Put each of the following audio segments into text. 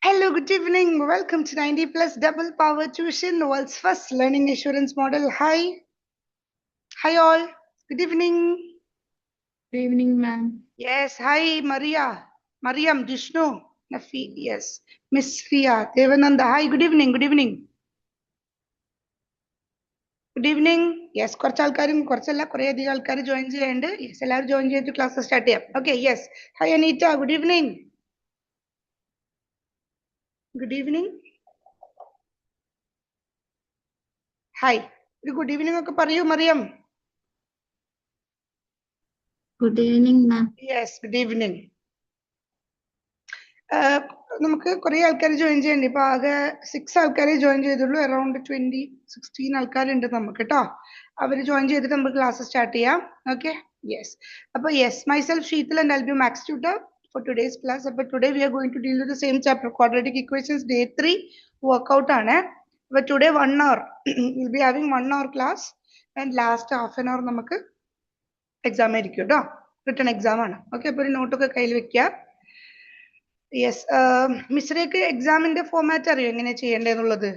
Hello, good evening. Welcome to 90 Plus Double Power Tuition, world's first learning assurance model. Hi. Hi, all. Good evening. Good evening, ma'am. Yes. Hi, Maria. Mariam, Jishnu, Nafi. Yes. Miss Ria, Devananda. Hi, good evening. Good evening. Good evening. Yes, കുറച്ച് ആൾക്കാരും കുറച്ചല്ല കുറേ അധികം ആൾക്കാർ join ചെയ്യാനുണ്ട്. Yes, എല്ലാവരും join ചെയ്തിട്ട് class start ചെയ്യാം. Okay, yes. Hi Aneeta, good evening. Good evening. Hi. ഒരു ഗുഡ് ഈവനിങ് ഒക്കെ പറയൂ Mariyam. Good evening, ma'am. Yes, good evening. നമുക്ക് കുറെ ആൾക്കാർ ജോയിൻ ചെയ്യണ്ട്. ഇപ്പൊ ആകെ 6 ആൾക്കാരെ ജോയിൻ ചെയ്തുള്ളൂ. അറൌണ്ട് 16 ആൾക്കാരുണ്ട് നമുക്ക് കേട്ടോ. അവർ ജോയിൻ ചെയ്തിട്ട് നമുക്ക് ക്ലാസ് സ്റ്റാർട്ട് ചെയ്യാം. Okay, yes. അപ്പൊ yes, myself Sheetal and I will be maths tutor for today's class. അപ്പൊ today we are going to deal with the same chapter, quadratic equations, day 3 workout ആണ്. അപ്പൊ today 1 hour we'll be having 1 hour class and last half an hour നമുക്ക് exam ആയിരിക്കും കേട്ടോ. Written exam ആണ്. Okay, അപ്പൊ ഒരു നോട്ടൊക്കെ കയ്യിൽ വെക്കുക. യെസ്, മിസ്രയ്ക്ക് എക്സാമിന്റെ ഫോമാറ്റ് അറിയോ എങ്ങനെ ചെയ്യേണ്ടതെന്നുള്ളത്?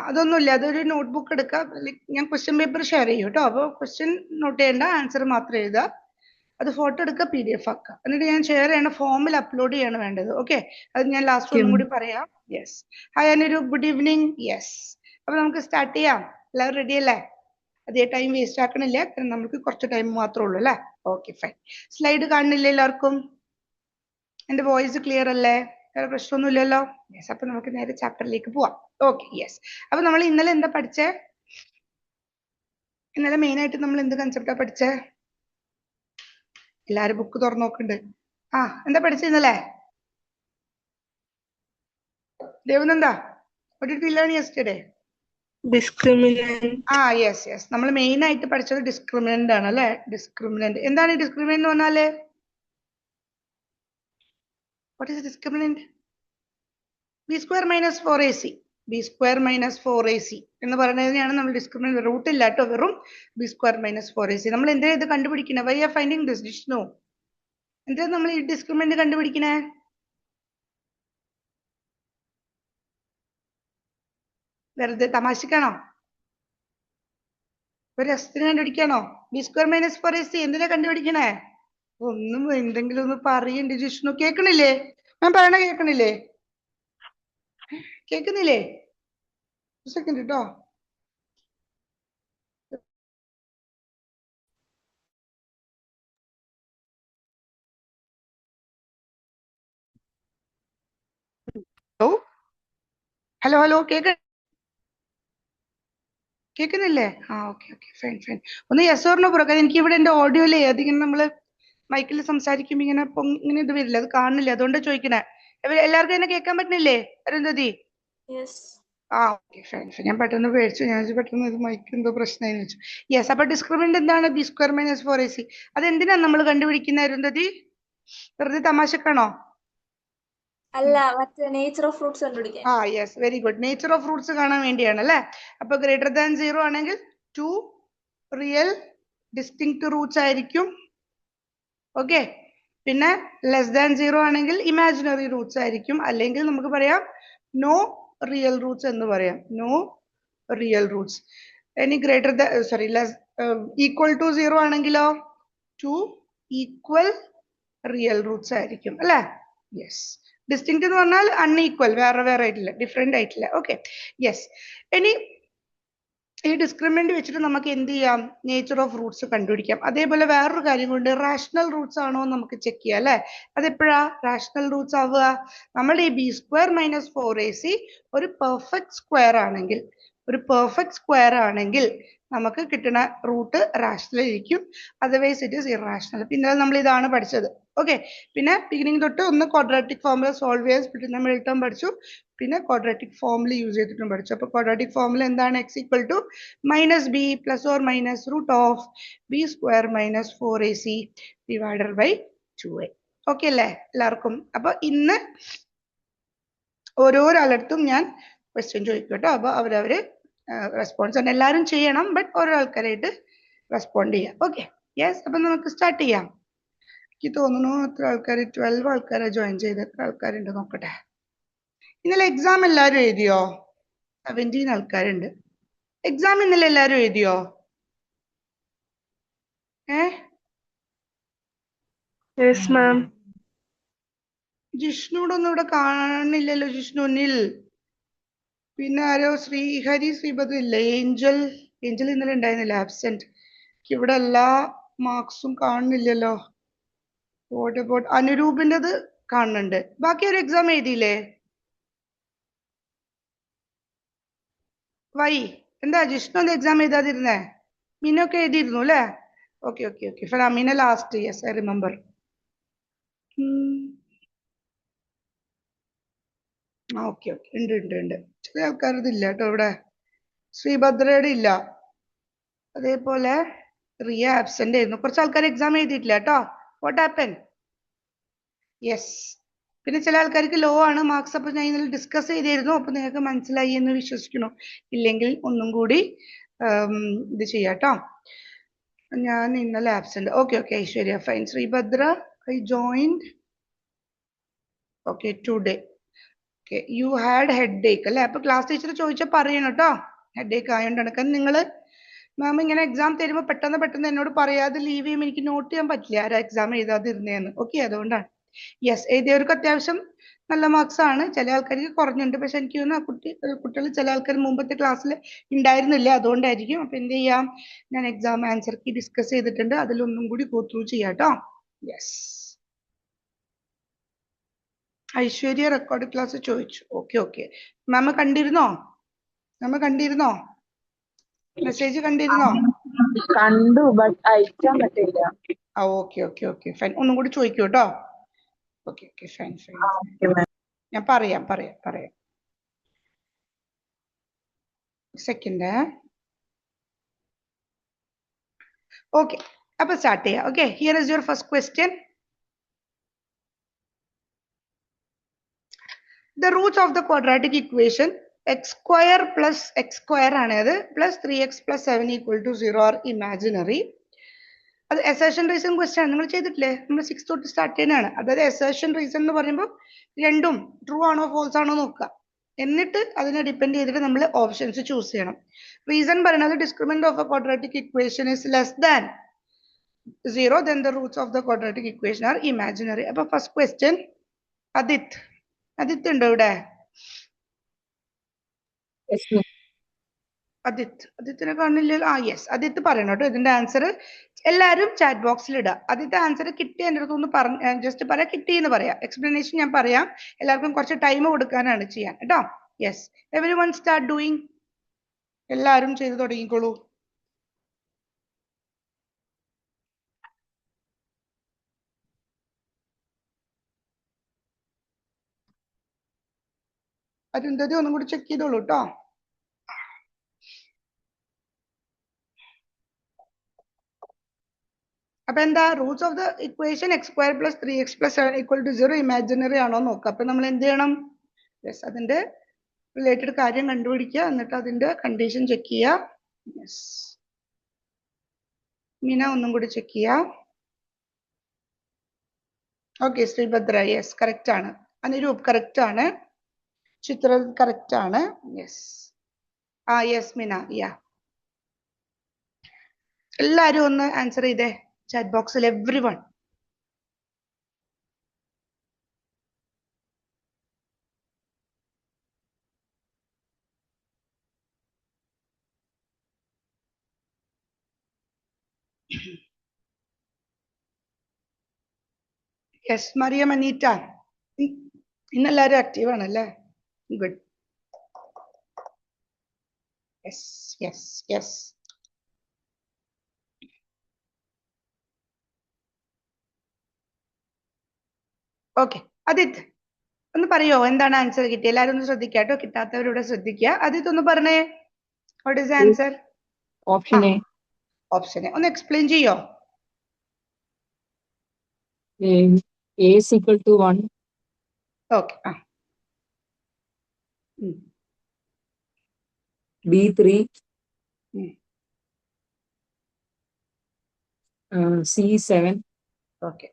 അതൊന്നുമില്ല, അതൊരു നോട്ട്ബുക്ക് എടുക്കുക. ഞാൻ ക്വസ്റ്റ്യൻ പേപ്പർ ഷെയർ ചെയ്യും കേട്ടോ. അപ്പോൾ ക്വസ്റ്റ്യൻ നോട്ട് ചെയ്യേണ്ട, ആൻസർ മാത്രം എഴുതുക. അത് ഫോട്ടോ എടുക്കുക, PDF ആക്കുക. എന്നിട്ട് ഞാൻ ഷെയർ ചെയ്യണ ഫോമിൽ അപ്ലോഡ് ചെയ്യാണ് വേണ്ടത്. ഓക്കെ, അത് ഞാൻ ലാസ്റ്റ് ഒന്നും കൂടി പറയാം. Yes, hi Anuru, good evening. Yes, അപ്പൊ നമുക്ക് സ്റ്റാർട്ട് ചെയ്യാം. എല്ലാവരും റെഡി അല്ലേ? അതേ ടൈം വേസ്റ്റ് ആക്കണില്ല, കാരണം നമുക്ക് കുറച്ച് ടൈം മാത്രമേ ഉള്ളൂ അല്ലേ? Okay, fine. സ്ലൈഡ് കാണുന്നില്ല എല്ലാവർക്കും? എന്റെ വോയിസ് ക്ലിയർ അല്ലേ? വേറെ പ്രശ്നമൊന്നുമില്ലല്ലോ? യെസ്, അപ്പൊ നമുക്ക് നേരെ ചാപ്റ്ററിലേക്ക് പോവാം. Okay, yes. അപ്പൊ നമ്മൾ ഇന്നലെ എന്താ പഠിച്ചേ? ഇന്നലെ മെയിൻ ആയിട്ട് നമ്മൾ എന്ത് കൺസെപ്റ്റാ പഠിച്ചേ? എല്ലാരും ബുക്ക് തുറന്നു നോക്കുന്നുണ്ട്. എന്താ പഠിച്ചത് ഇന്നലെ? Devananda, what did we learn yesterday? Discriminant. Yes yes, നമ്മൾ മെയിൻ ആയിട്ട് പഠിച്ചത് ഡിസ്ക്രിമിനന്റ് ആണ് അല്ലെ? ഡിസ്ക്രിമിനന്റ് എന്താണ്? ഡിസ്ക്രിമിനന്റ് എന്ന് പറഞ്ഞാല് what is discriminant? b square minus 4ac. b square minus 4ac എന്ന് പറയുന്നതിനെയാണ് നമ്മൾ ഡിസ്ക്രിമിനന്റ്. റൂട്ട് ഇല്ല കേട്ടോ, വെറും b square minus 4ac. നമ്മൾ എന്താ ഇത് കണ്ടുപിടിക്കണേ? Why are finding this? Jishnu, എന്താ നമ്മൾ ഈ ഡിസ്ക്രിമിനന്റ് കണ്ടുപിടിക്കണേ? വെറുതെ തമാശക്കാണോ? ഒരു രസത്തിന് കണ്ടുപിടിക്കാണോ? ബി സ്ക്വയർ മൈനസ് 4ac എന്തിനാ കണ്ടുപിടിക്കണേ? ഒന്നും എന്തെങ്കിലും ഒന്ന് പറയണ്ട് ജിഷ്ണു. കേക്കണില്ലേ? ഞാൻ പറയണ കേക്കണില്ലേ? കേക്കുന്നില്ലേ? സെക്കൻഡ് കേട്ടോ. ഹലോ ഹലോ ഹലോ, കേക്കുന്നില്ലേ? Okay okay, fine fine. ഒന്ന് യെസ് ഓർ നോ പറ. കാരണം എനിക്ക് ഇവിടെ എന്റെ ഓഡിയോയിലേ അതിങ്ങനെ നമ്മള് മൈക്കിൽ സംസാരിക്കുമ്പോ ഇങ്ങനെ ഇത് വരില്ല, അത് കാണുന്നില്ല. അതുകൊണ്ട് ചോദിക്കണേ. എല്ലാവർക്കും എന്നെ കേൾക്കാൻ പറ്റുന്നില്ലേ? അരുന്ധതി? Okay, fine fine. ഞാൻ പെട്ടെന്ന് പേടിച്ചു. ഞാൻ പെട്ടെന്ന് ഇത് മൈക്ക് എന്തോ പ്രശ്നമായെന്ന് വെച്ചു. യെസ്, അപ്പൊ ഡിസ്ക്രിമിനന്റ് എന്താണ്? B square minus 4ac. അതെന്തിനാ നമ്മൾ കണ്ടുപിടിക്കുന്ന അരുന്ധതി? വെറുതെ തമാശക്കാണോ? അല്ല, മറ്റേ നേച്ചർ ഓഫ് ഫ്രൂട്ട്സ് കണ്ടുപിടിക്കാൻ. Yes, very good. Nature of fruits കാണാൻ വേണ്ടിയാണ് അല്ലെ? അപ്പൊ ഗ്രേറ്റർ ദാൻ 0 ആണെങ്കിൽ 2 റിയൽ ഡിസ്റ്റിങ്ക്ട് റൂട്ട്സ് ആയിരിക്കും. ഓക്കെ, പിന്നെ ലെസ് ദാൻ 0 ആണെങ്കിൽ ഇമാജിനറി റൂട്ട്സ് ആയിരിക്കും. അല്ലെങ്കിൽ നമുക്ക് പറയാം നോ റിയൽ റൂട്ട്സ് എന്ന് പറയാം. No real roots. ഇനി ഗ്രേറ്റർ ദാൻ ഈക്വൽ ടു 0 ആണെങ്കിലോ 2 ഈക്വൽ റിയൽ റൂട്ട്സ് ആയിരിക്കും അല്ലെ? യെസ്. ഡിസ്റ്റിങ്ക്ട് എന്ന് പറഞ്ഞാൽ അൺഈക്വൽ, വേറെ വേറെ ആയിട്ടില്ല, ഡിഫറെന്റ് ആയിട്ടില്ല. Okay, yes. ഇനി ഈ ഡിസ്ക്രിമിനന്റ് വെച്ചിട്ട് നമുക്ക് എന്ത് ചെയ്യാം? നേച്ചർ ഓഫ് റൂട്ട്സ് കണ്ടുപിടിക്കാം. അതേപോലെ വേറൊരു കാര്യം കൊണ്ട് റാഷണൽ റൂട്ട്സ് ആണോ നമുക്ക് ചെക്ക് ചെയ്യാം അല്ലെ? അതെപ്പോഴാ റാഷണൽ റൂട്ട്സ് ആവുക? നമ്മൾ ഈ ബി സ്ക്വയർ മൈനസ് 4ac ഒരു പെർഫെക്റ്റ് സ്ക്വയർ ആണെങ്കിൽ നമുക്ക് കിട്ടുന്ന റൂട്ട് റാഷണൽ ആയിരിക്കും. Otherwise it is irrational. പിന്നെ നമ്മൾ ഇതാണ് പഠിച്ചത്. ഓക്കെ, പിന്നെ ബിഗിനിങ് തൊട്ട് ഒന്ന് ക്വാഡ്രാറ്റിക് ഫോർമുല സോൾവ് ചെയ്യാൻ നമ്മൾ ടേം പഠിച്ചു. പിന്നെ ക്വാഡ്രാറ്റിക് ഫോർമുല യൂസ് ചെയ്തിട്ടും പഠിച്ചു. അപ്പൊ ക്വാഡ്രാറ്റിക് ഫോർമുല എന്താണ്? x equal to minus b plus or minus root of b square minus 4ac divided by 2a. Okay അല്ലേ എല്ലാവർക്കും? അപ്പൊ ഇന്ന് ഓരോരാളടുത്തും ഞാൻ ക്വസ്റ്റ്യൻ ചോദിക്കും കേട്ടോ. അപ്പൊ അവരവര് റെസ്പോൺസ് ആണ് എല്ലാവരും ചെയ്യണം, ബട്ട് ഓരോ ആൾക്കാരായിട്ട് റെസ്പോണ്ട് ചെയ്യാം. Okay, yes. അപ്പൊ നമുക്ക് സ്റ്റാർട്ട് ചെയ്യാം. എനിക്ക് തോന്നുന്നു എത്ര ആൾക്കാർ 12 ആൾക്കാരെ ജോയിൻ ചെയ്ത് എത്ര ആൾക്കാരുണ്ട് നോക്കട്ടെ. ഇന്നലെ എക്സാം എല്ലാവരും എഴുതിയോ? 17 ആൾക്കാരുണ്ട്. എക്സാം ഇന്നലെ എല്ലാവരും എഴുതിയോ? Yes ma'am. ജിഷ്ണുടൊന്നും ഇവിടെ കാണുന്നില്ലല്ലോ. ജിഷ്ണുനിൽ പിന്നെ ആരോ ശ്രീഹരി ശ്രീഭദ്ര ഇല്ല. ഏഞ്ചൽ ഇന്നലെ ഉണ്ടായിരുന്നില്ല, ആബ്സെന്റ്. ഇവിടെ എല്ലാ മാർക്സും കാണുന്നില്ലല്ലോ. വാട്ട് അബൌട്ട് അനുരൂപിൻ്റെത് കാണുന്നുണ്ട്. ബാക്കി ഒരു എക്സാം എഴുതിയില്ലേ? വൈ എന്താ ജിഷ്ണു ഒന്ന് എക്സാം എഴുതാതിരുന്നേ? മീനൊക്കെ എഴുതിയിരുന്നു അല്ലേ? Okay okay okay fine. Meena last. Yes I remember. Okay okay ഉണ്ട് ഉണ്ട് ഉണ്ട്. ചില ആൾക്കാരത് ഇല്ല കേട്ടോ ഇവിടെ. ശ്രീഭദ്രയുടെ ഇല്ല. അതേപോലെ റിയ ആബ്സെന്റ് ആയിരുന്നു. കുറച്ച് ആൾക്കാർ എക്സാം എഴുതിയിട്ടില്ല കേട്ടോ. What happen? യെസ്. പിന്നെ ചില ആൾക്കാർക്ക് ലോ ആണ് മാർക്സ്. അപ്പൊ ഞാൻ ഇന്നലെ ഡിസ്കസ് ചെയ്തിരുന്നു. അപ്പൊ നിങ്ങൾക്ക് മനസ്സിലായി എന്ന് വിശ്വസിക്കുന്നു. ഇല്ലെങ്കിൽ ഒന്നും കൂടി ഇത് ചെയ്യാട്ടോ. ഞാൻ ഇന്നലെ absent. Okay okay Aishwarya fine. Sreebhadra I joined. Okay today. Okay you had headache അല്ലേ? അപ്പൊ ക്ലാസ് ടീച്ചർ ചോദിച്ചാൽ പറയണം കേട്ടോ. ഹെഡ് ഏക്ക് ആയതുകൊണ്ടാണ്. കാരണം നിങ്ങൾ മാം ഇങ്ങനെ എക്സാം തരുമ്പോൾ പെട്ടെന്ന് എന്നോട് പറയാതെ ലീവ് ചെയ്യുമ്പോൾ എനിക്ക് നോട്ട് ചെയ്യാൻ പറ്റില്ല ആരാ എക്സാം എഴുതാതിരുന്നേന്ന്. ഓക്കെ അതുകൊണ്ടാണ്. യെസ് എഴുതിയവർക്ക് അത്യാവശ്യം നല്ല മാർക്സ് ആണ്. ചില ആൾക്കാർക്ക് കുറഞ്ഞുണ്ട്. പക്ഷെ എനിക്ക് തോന്നുന്നു കുട്ടികൾ ചില ആൾക്കാർ മുമ്പത്തെ ക്ലാസ്സിൽ ഉണ്ടായിരുന്നില്ല. അതുകൊണ്ടായിരിക്കും. അപ്പൊ എന്ത് ചെയ്യാം, ഞാൻ എക്സാം ആൻസർ കീ ഡിസ്കസ് ചെയ്തിട്ടുണ്ട്. അതിലൊന്നും കൂടി ഗോ ത്രൂ ചെയ്യാം കേട്ടോ. യെസ്. ഐശ്വര്യ റെക്കോർഡ് ക്ലാസ് ചോദിച്ചു. ഓക്കെ ഓക്കെ മാം കണ്ടിരുന്നോ? മെസ്സേജ് കണ്ടിരുന്നോ? കണ്ടു ബട്ട് അയക്കാൻ പറ്റില്ല. ആ ഓക്കെ ഓക്കെ ഓക്കെ ഫൈൻ. ഒന്നും കൂടി ചോദിക്കൂ കേട്ടോ. Okay okay fine fine. ഞാൻ പറയാം. സെക്കൻഡ്. ഓക്കെ അപ്പൊ സ്റ്റാർട്ട് ചെയ്യാം. Okay here is your first question. The roots of the quadratic equation x square plus x square ആണത് plus 3x plus 7 equal to 0 are imaginary. അത് assertion reason question ആണ്. നിങ്ങൾ ചെയ്തിട്ടില്ലേ? നമ്മൾ 6 തൊട്ട് സ്റ്റാർട്ട് ചെയ്യുന്നതാണ്. അതായത് assertion reason എന്ന് പറയുമ്പോൾ രണ്ടും ട്രൂ ആണോ ഫോൾസ് ആണോ നോക്കുക. എന്നിട്ട് അതിനെ ഡിപ്പെൻഡ് ചെയ്തിട്ട് നമ്മൾ ഓപ്ഷൻസ് ചൂസ് ചെയ്യണം. റീസൺ പറയുന്നത് discriminant of a quadratic equation is less than 0 then the roots of the quadratic equation are imaginary. അപ്പൊ ഫസ്റ്റ് ക്വസ്റ്റ്യൻ അദിത്ത് ഉണ്ടോ ഇവിടെ? അദിത്തിനെ കാണില്ലല്ലോ. യെസ് അദിത്ത് പറയണം കേട്ടോ ഇതിന്റെ ആൻസർ. എല്ലാവരും ചാറ്റ് ബോക്സിൽ ഇടുക. ആദ്യത്തെ ആൻസർ കിട്ടി എൻ്റെ അടുത്തൊന്ന് പറഞ്ഞ ജസ്റ്റ് പറയാം. കിട്ടി എന്ന് പറയാം. എക്സ്പ്ലനേഷൻ ഞാൻ പറയാം. എല്ലാവർക്കും കുറച്ച് ടൈം കൊടുക്കാനാണ് ചെയ്യാൻ കേട്ടോ. Yes everyone start doing. എല്ലാവരും ചെയ്ത് തുടങ്ങിക്കോളൂ. അരുന്ധതി ഒന്നും കൂടി ചെക്ക് ചെയ്തോളൂ കേട്ടോ. അപ്പൊ എന്താ roots of the equation x square plus 3x plus 7 equal to 0 imaginary ആണോ നോക്കുക. അപ്പൊ നമ്മൾ എന്ത് ചെയ്യണം? യെസ് അതിന്റെ റിലേറ്റഡ് കാര്യം കണ്ടുപിടിക്കുക. എന്നിട്ട് അതിന്റെ കണ്ടീഷൻ ചെക്ക് ചെയ്യുക. യെസ് മീന ഒന്നും കൂടി ചെക്ക് ചെയ്യുക. ഓക്കെ ശ്രീഭദ്ര യെസ് കറക്റ്റ് ആണ്. അനുരൂപ് കറക്റ്റ് ആണ്. ചിത്ര കറക്റ്റ് ആണ്. യെസ് യെസ് മീന യാ. എല്ലാരും ഒന്ന് ആൻസർ ചെയ്തേ ചാറ്റ് ബോക്സിൽ. എവ്രിവൺ. യെസ് മറിയ മനീറ്റ. ഇന്നെല്ലാരും ആക്റ്റീവ് ആണല്ലേ? Good. Yes yes yes. Okay Aditya ഒന്ന് പറയോ എന്താണ് ആൻസർ കിട്ടിയത്? എല്ലാവരും ഒന്ന് ശ്രദ്ധിക്കുക കേട്ടോ. കിട്ടാത്തവരിവിടെ ശ്രദ്ധിക്കുക. ആദിത്യ ഒന്ന് പറഞ്ഞേ what is answer? Option A. Option A ഒന്ന് എക്സ്പ്ലെയിൻ ചെയ്യോ? A is equal to 1. Okay B 3. C 7. Okay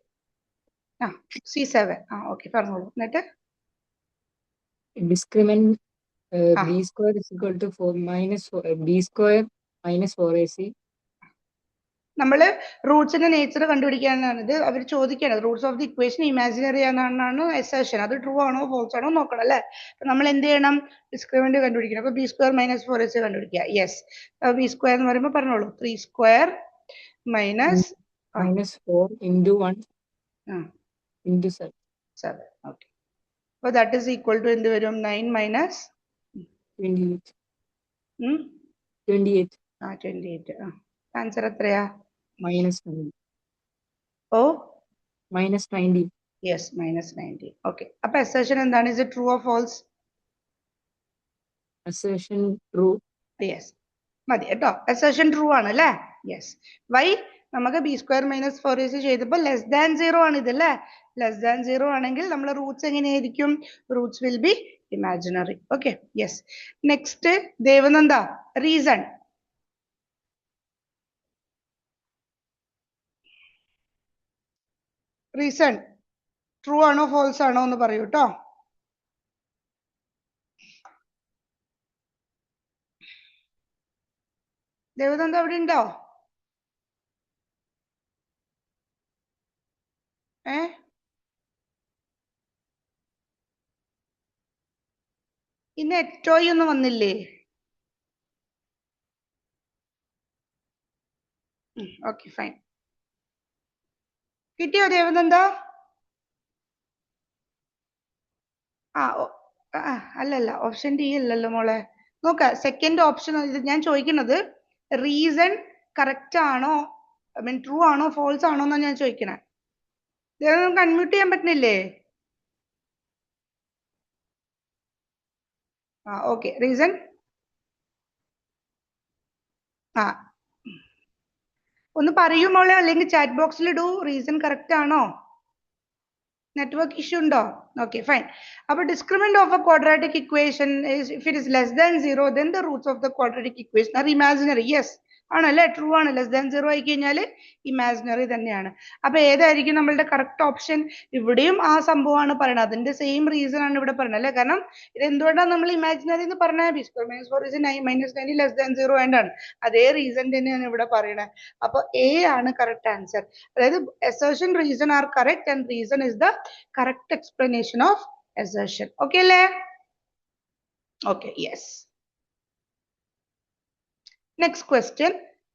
C7. Okay പറഞ്ഞോളൂ. എന്നിട്ട് discriminant Ah. b square is equal to 4 minus 4, b square minus 4ac. നമ്മള് റൂട്ട്സിന്റെ നേച്ചർ കണ്ടുപിടിക്കാനാണ് ഇത്. അവർ ചോദിക്കുകയാണ് Roots of the equation imaginary ആണെന്നാണ് assertion. അത് true ആണോ false ആണോ നോക്കണം അല്ലേ. അപ്പൊ നമ്മൾ എന്ത് ചെയ്യണം? ഡിസ്ക്രിമിനന്റ് കണ്ടുപിടിക്കണം. അപ്പൊ ബി സ്ക്വയർ മൈനസ് 4ac കണ്ടുപിടിക്കുക. യെസ്, ബി സ്ക്വയർ എന്ന് പറയുമ്പോൾ പറഞ്ഞോളൂ. 3 square minus minus 4 into 1 into 7. 7. Okay, അപ്പൊ ദാറ്റ് ഈസ് ഈക്വൽ ടു എന്ത് വരും? 9 മൈനസ് 28. 28. 28. ആൻസർ എത്രയാ? minus 90. ഓ minus 90. യെസ്, മൈനസ് 90. ഓക്കെ, അപ്പൊ അസേഷൻ എന്താണ്? Is it true or false? assertion true. Yes, മതി കേട്ടോ. അസേഷൻ ട്രൂ ആണ് അല്ലേ? യെസ്. വൈ? നമുക്ക് ബി സ്ക്വയർ മൈനസ് 4ac ചെയ്തപ്പോൾ ലെസ് ദാൻ 0 ആണ് ഇതല്ലേ. ലെസ് ദാൻ 0 ആണെങ്കിൽ നമ്മൾ റൂട്ട്സ് എങ്ങനെയായിരിക്കും? Roots will be imaginary. Okay, yes. Next Devananda, reason. Reason true ആണോ ഫോൾസ് ആണോ എന്ന് പറയൂ കേട്ടോ. ദേവനന്ദ അവിടെ ഉണ്ടോ? ഇന്ന് എറ്റോയി ഒന്നും വന്നില്ലേ? Okay, fine. കിട്ടിയോ ദേവനന്ദ? അല്ലല്ല, ഓപ്ഷൻ ഡി അല്ലല്ലോ മോളെ. നോക്ക, സെക്കൻഡ് ഓപ്ഷൻ. ഇത് ഞാൻ ചോദിക്കുന്നത് റീസൺ കറക്റ്റ് ആണോ, ഐ മീൻ ട്രൂ ആണോ ഫോൾസ് ആണോ എന്നാ ഞാൻ ചോദിക്കണേ. നമുക്ക് അൺമ്യൂട്ട് ചെയ്യാൻ പറ്റുന്നില്ലേ? ഓക്കെ, റീസൺ ഒന്ന് പറയൂ മോളെ, അല്ലെങ്കിൽ ചാറ്റ് ബോക്സിൽ ഇടൂ. റീസൺ കറക്റ്റ് ആണോ? നെറ്റ്വർക്ക് ഇഷ്യൂ ഉണ്ടോ? Okay, fine. അപ്പൊ discriminant of a quadratic equation if it is less than 0 then the roots of the quadratic equation are imaginary. Yes, ആണല്ലേ, ട്രൂ ആണ്. ലെസ് ദാൻ 0 ആയി കഴിഞ്ഞാൽ ഇമാജിനറി തന്നെയാണ്. അപ്പൊ ഏതായിരിക്കും നമ്മളുടെ കറക്റ്റ് ഓപ്ഷൻ? ഇവിടെയും ആ സംഭവമാണ് പറയുന്നത്. അതിന്റെ സെയിം റീസൺ ആണ് ഇവിടെ പറയുന്നത് അല്ലേ. കാരണം ഇത് എന്തുകൊണ്ടാണ് നമ്മൾ ഇമാജിനറി എന്ന് പറഞ്ഞാൽ B square minus 4 is minus 90 less than 0 വേണ്ടാണ്. അതേ റീസൺ തന്നെയാണ് ഇവിടെ പറയണത്. അപ്പൊ എ ആണ് കറക്റ്റ് ആൻസർ. അതായത് assertion, reason are correct and reason is the correct explanation of assertion. Okay അല്ലേ? Okay, yes. Next question.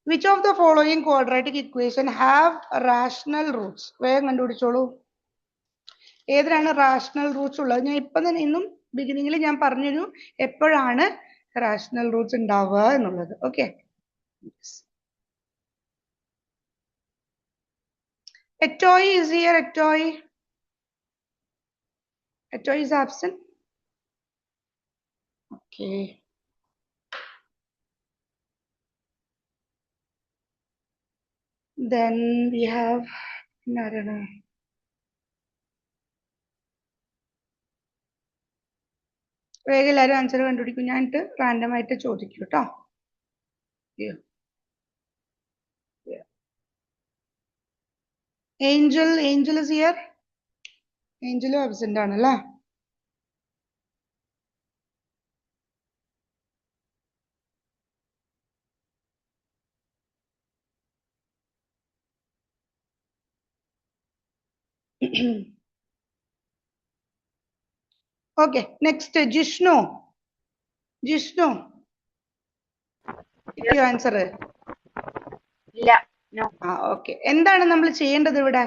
Which of the following quadratic equation have rational roots? വേഗം കണ്ടുപിടിച്ചോളൂ. ഏതിനാണ് rational Roots ഉള്ളത്? ഞാൻ ഇപ്പൊ തന്നെ ഇന്നും ബിഗിനിങ്ങിൽ ഞാൻ പറഞ്ഞൊരു എപ്പോഴാണ് റാഷണൽ റൂട്ട്സ് ഉണ്ടാവുക എന്നുള്ളത്. ഓക്കെ, എറ്റോയ് is here. എറ്റോയ് is absent. Okay. Then we have Narana. വേഗം എല്ലാവരും ആൻസർ കണ്ടുപിടിക്കും. ഞാനിട്ട് റാൻഡം ആയിട്ട് ചോദിക്കും കേട്ടോ. Angel is here. ഏഞ്ചലും ആബ്സെന്റ് ആണല്ലേ. Okay, next Jishnu. കിട്ടിയോ ആൻസർ? ഇല്ല. ഓക്കെ, എന്താണ് നമ്മൾ ചെയ്യേണ്ടത് ഇവിടെ?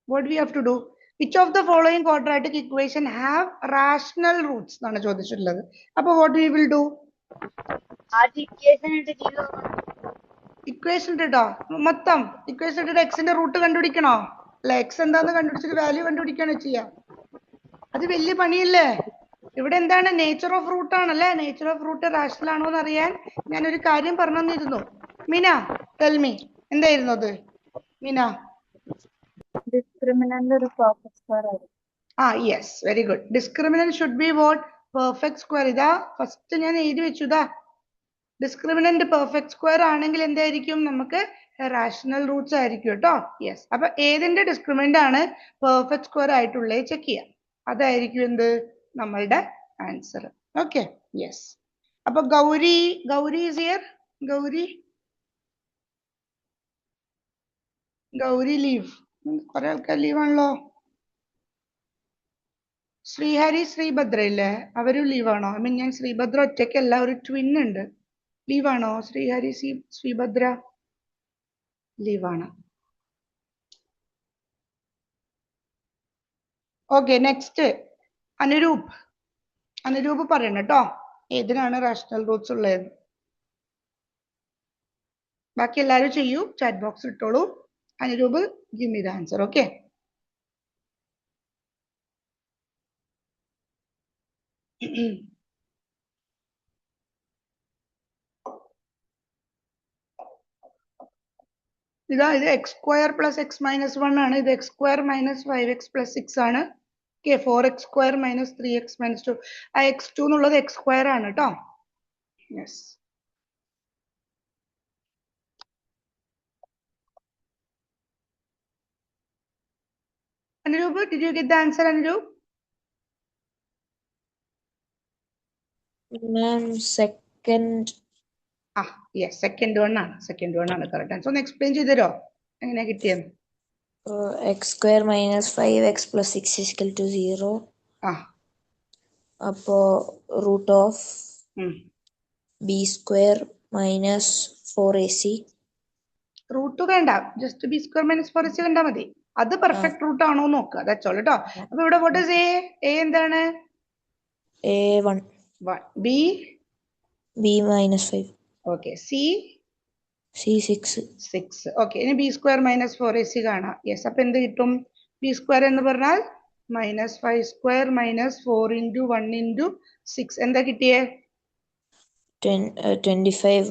What we have to do? Which of the following quadratic equation have rational roots എന്നാണ് ചോദിച്ചിട്ടുള്ളത്. അപ്പൊ what we will do? Equation ഇട്ടോ മൊത്തം ഇക്വേഷൻ ഇട്ടിട്ട് എക്സിന്റെ റൂട്ട് കണ്ടുപിടിക്കണോ? അല്ല, എക്സ് എന്താന്ന് കണ്ടുപിടിച്ചിട്ട് വാല്യൂ കണ്ടുപിടിക്കുകയാണ് ചെയ്യാം. അത് വലിയ പണിയല്ലേ? ഇവിടെ എന്താണ്? നേച്ചർ ഓഫ് റൂട്ട് ആണല്ലേ. നേച്ചർ ഓഫ് റൂട്ട് റാഷണൽ ആണോ എന്ന് അറിയാൻ ഞാനൊരു കാര്യം പറഞ്ഞു തന്നിരുന്നു. മീന, ടെൽ മീ, എന്തായിരുന്നു അത്? മീന, ഡിസ്ക്രിമിനന്റ് ഒരു പെർഫെക്റ്റ് സ്ക്വയർ ആയിരിക്കും. Yes, very good. Discriminant should be what? Perfect square. ഇതാ ഫസ്റ്റ് ഞാൻ എഴുതി വെച്ചു. ഇതാ ഡിസ്ക്രിമിനന്റ് പെർഫെക്റ്റ് സ്ക്വയർ ആണെങ്കിൽ എന്തായിരിക്കും നമുക്ക് റാഷണൽ റൂട്ട്സ് ആയിരിക്കും കേട്ടോ. യെസ്, അപ്പൊ ഏതിന്റെ ഡിസ്ക്രിമിനന്റ് ആണ് പെർഫെക്റ്റ് സ്ക്വയർ ആയിട്ടുള്ളത് ചെക്ക് ചെയ്യാം. അതായിരിക്കും എന്ത് നമ്മളുടെ ആൻസർ. Okay, yes. അപ്പൊ Gauri is here. Gauri leave. കുറെ ആൾക്കാർ ലീവ് ആണല്ലോ. ശ്രീഹരി ശ്രീഭദ്ര ഇല്ലേ, അവരും ലീവാണോ? ഐ മീൻ ഞാൻ ശ്രീഭദ്ര ഒറ്റയ്ക്കല്ല, ഒരു ട്വിൻ ഉണ്ട്. ലീവാണോ ശ്രീഹരി ശ്രീഭദ്ര? ലീവാണ്. ഓക്കെ, നെക്സ്റ്റ് അനുരൂപ് പറയണം കേട്ടോ ഏതിനാണ് റാഷണൽ റൂട്ട്സ് ഉള്ളത്. ബാക്കി എല്ലാവരും ചെയ്യൂ, ചാറ്റ് ബോക്സ് ഇട്ടോളൂ. Anuroop give me the answer. Okay, ഇത് X square plus X minus 1 ആണ്. ഇത് X square minus 5x plus 6 ആണ്. Okay, 4x square minus 3x minus 2. ആ x2 എന്നുള്ളത് എക്സ് സ്ക്വയർ ആണ് കേട്ടോ. Yes, Anirudh, did you get the answer, Anirudh? Ma'am, second. Yes, second one ആണ് correct answer. ഒന്ന് explain ചെയ്ത് തരോ എങ്ങനെ കിട്ടിയത്? X square minus 5x plus 6 is equal to 0. അപ്പോ root of b square minus 4ac. Root വേണ്ട, just B square minus 4ac കണ്ടാ മതി. അത് പെർഫെക്റ്റ് റൂട്ട് ആണോ നോക്കുക, ദാറ്റ്സ് ഓൾ കേട്ടോ. അപ്പൊ ഇവിടെ വാട്ട് ഈസ് എ എന്താണ്? a1. b minus 5. Okay, c 6. Okay, ഇനി ബി സ്ക്വയർ മൈനസ് 4ac കാണാം. യെസ്, അപ്പൊ എന്ത് കിട്ടും? ബി സ്ക്വയർ എന്ന് പറഞ്ഞാൽ minus 5 square minus 4 into 1 into 6. എന്താ കിട്ടിയേ? 25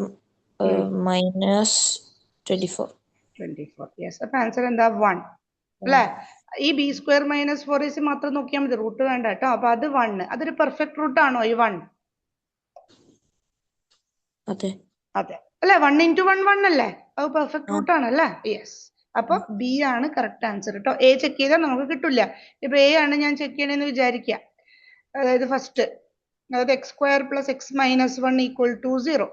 മൈനസ് 24. യെസ്, അപ്പൊ ആൻസർ എന്താ? 1 അല്ലേ? ഈ ബി സ്ക്വയർ മൈനസ് 4ac മാത്രം നോക്കിയാൽ മതി, റൂട്ട് വേണ്ട കേട്ടോ. അപ്പൊ അത് 1. അതൊരു പെർഫെക്റ്റ് റൂട്ട് ആണോ ഈ 1? അതെ അല്ലെ, 1 ഇൻറ്റു 1 1 അല്ലേ? അത് പെർഫെക്റ്റ് റൂട്ട് ആണല്ലേ? യെസ്, അപ്പൊ ബി ആണ് കറക്റ്റ് ആൻസർ കേട്ടോ. എ ചെക്ക് ചെയ്താൽ നമുക്ക് കിട്ടില്ല. ഇപ്പൊ എ ആണ് ഞാൻ ചെക്ക് ചെയ്യണമെന്ന് വിചാരിക്കുക. അതായത് ഫസ്റ്റ്, അതായത് x square plus X minus 1 equal to 0.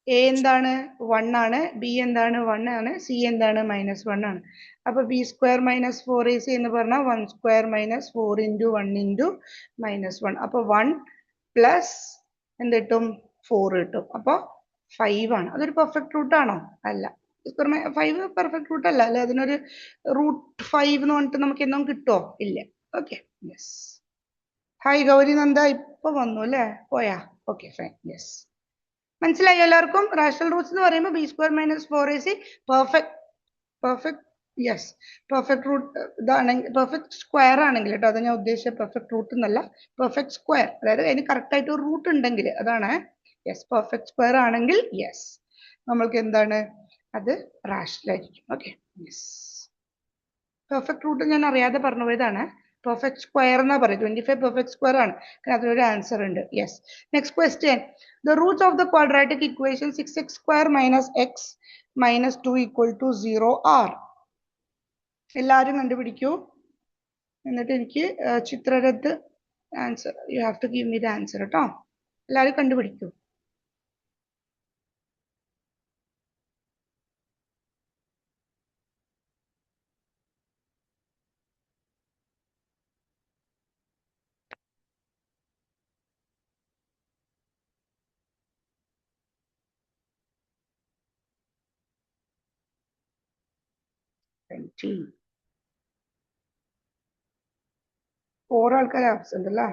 A എന്താണ്? 1 ആണ്. ബി എന്താണ്? 1 ആണ്. സി എന്താണ്? -1 ആണ്. അപ്പൊ ബി സ്ക്വയർ മൈനസ് 4ac എന്ന് പറഞ്ഞാൽ 1 സ്ക്വയർ മൈനസ് 4 ഇൻറ്റു 1 ഇൻറ്റു -1. അപ്പൊ 1 പ്ലസ് എന്ത് കിട്ടും? 4 കിട്ടും. അപ്പൊ 5 ആണ്. അതൊരു പെർഫെക്റ്റ് റൂട്ട് ആണോ? അല്ല. 5 പെർഫെക്റ്റ് റൂട്ട് അല്ല അല്ലെ? അതിനൊരു റൂട്ട് 5 എന്ന് പറഞ്ഞിട്ട് നമുക്ക് എന്തും കിട്ടുമോ? ഇല്ല. Okay, yes. Hi Gauri Nanda, ഇപ്പൊ വന്നു അല്ലേ? പോയാ? Okay, fine. യെസ്, മനസ്സിലായോ എല്ലാവർക്കും? റാഷണൽ റൂട്ട്സ് എന്ന് പറയുമ്പോൾ b square minus 4ac perfect root ഇതാണെങ്കിൽ, പെർഫെക്റ്റ് സ്ക്വയർ ആണെങ്കിൽ കേട്ടോ, അത് ഞാൻ ഉദ്ദേശിച്ച പെർഫെക്റ്റ് റൂട്ട് എന്നല്ല, പെർഫെക്റ്റ് സ്ക്വയർ, അതായത് അതിന് കറക്റ്റ് ആയിട്ട് ഒരു റൂട്ട് ഉണ്ടെങ്കിൽ അതാണ്. യെസ്, പെർഫെക്റ്റ് സ്ക്വയർ ആണെങ്കിൽ യെസ് നമ്മൾക്ക് എന്താണ്? അത് റാഷണൽ ആയിരിക്കും. Okay, yes. പെർഫെക്റ്റ് റൂട്ട് ഞാൻ അറിയാതെ പറഞ്ഞു പോയതാണ്. പെർഫെക്റ്റ് സ്ക്വയർ എന്നാ പറയുക. 25 പെർഫെക്റ്റ് സ്ക്വയർ ആണ്. അതിനൊരു ആൻസർ ഉണ്ട്. Yes, next question. The roots of the quadratic equation 6x square minus x minus 2 equal to 0 are. എല്ലാവരും കണ്ടുപിടിക്കൂ. എന്നിട്ട് എനിക്ക് Chitrarath answer, you have to give me the answer കേട്ടോ. എല്ലാവരും കണ്ടുപിടിക്കൂ. ഫോർ ആൾക്കാർ ആബ്സെന്റ് അല്ലേ?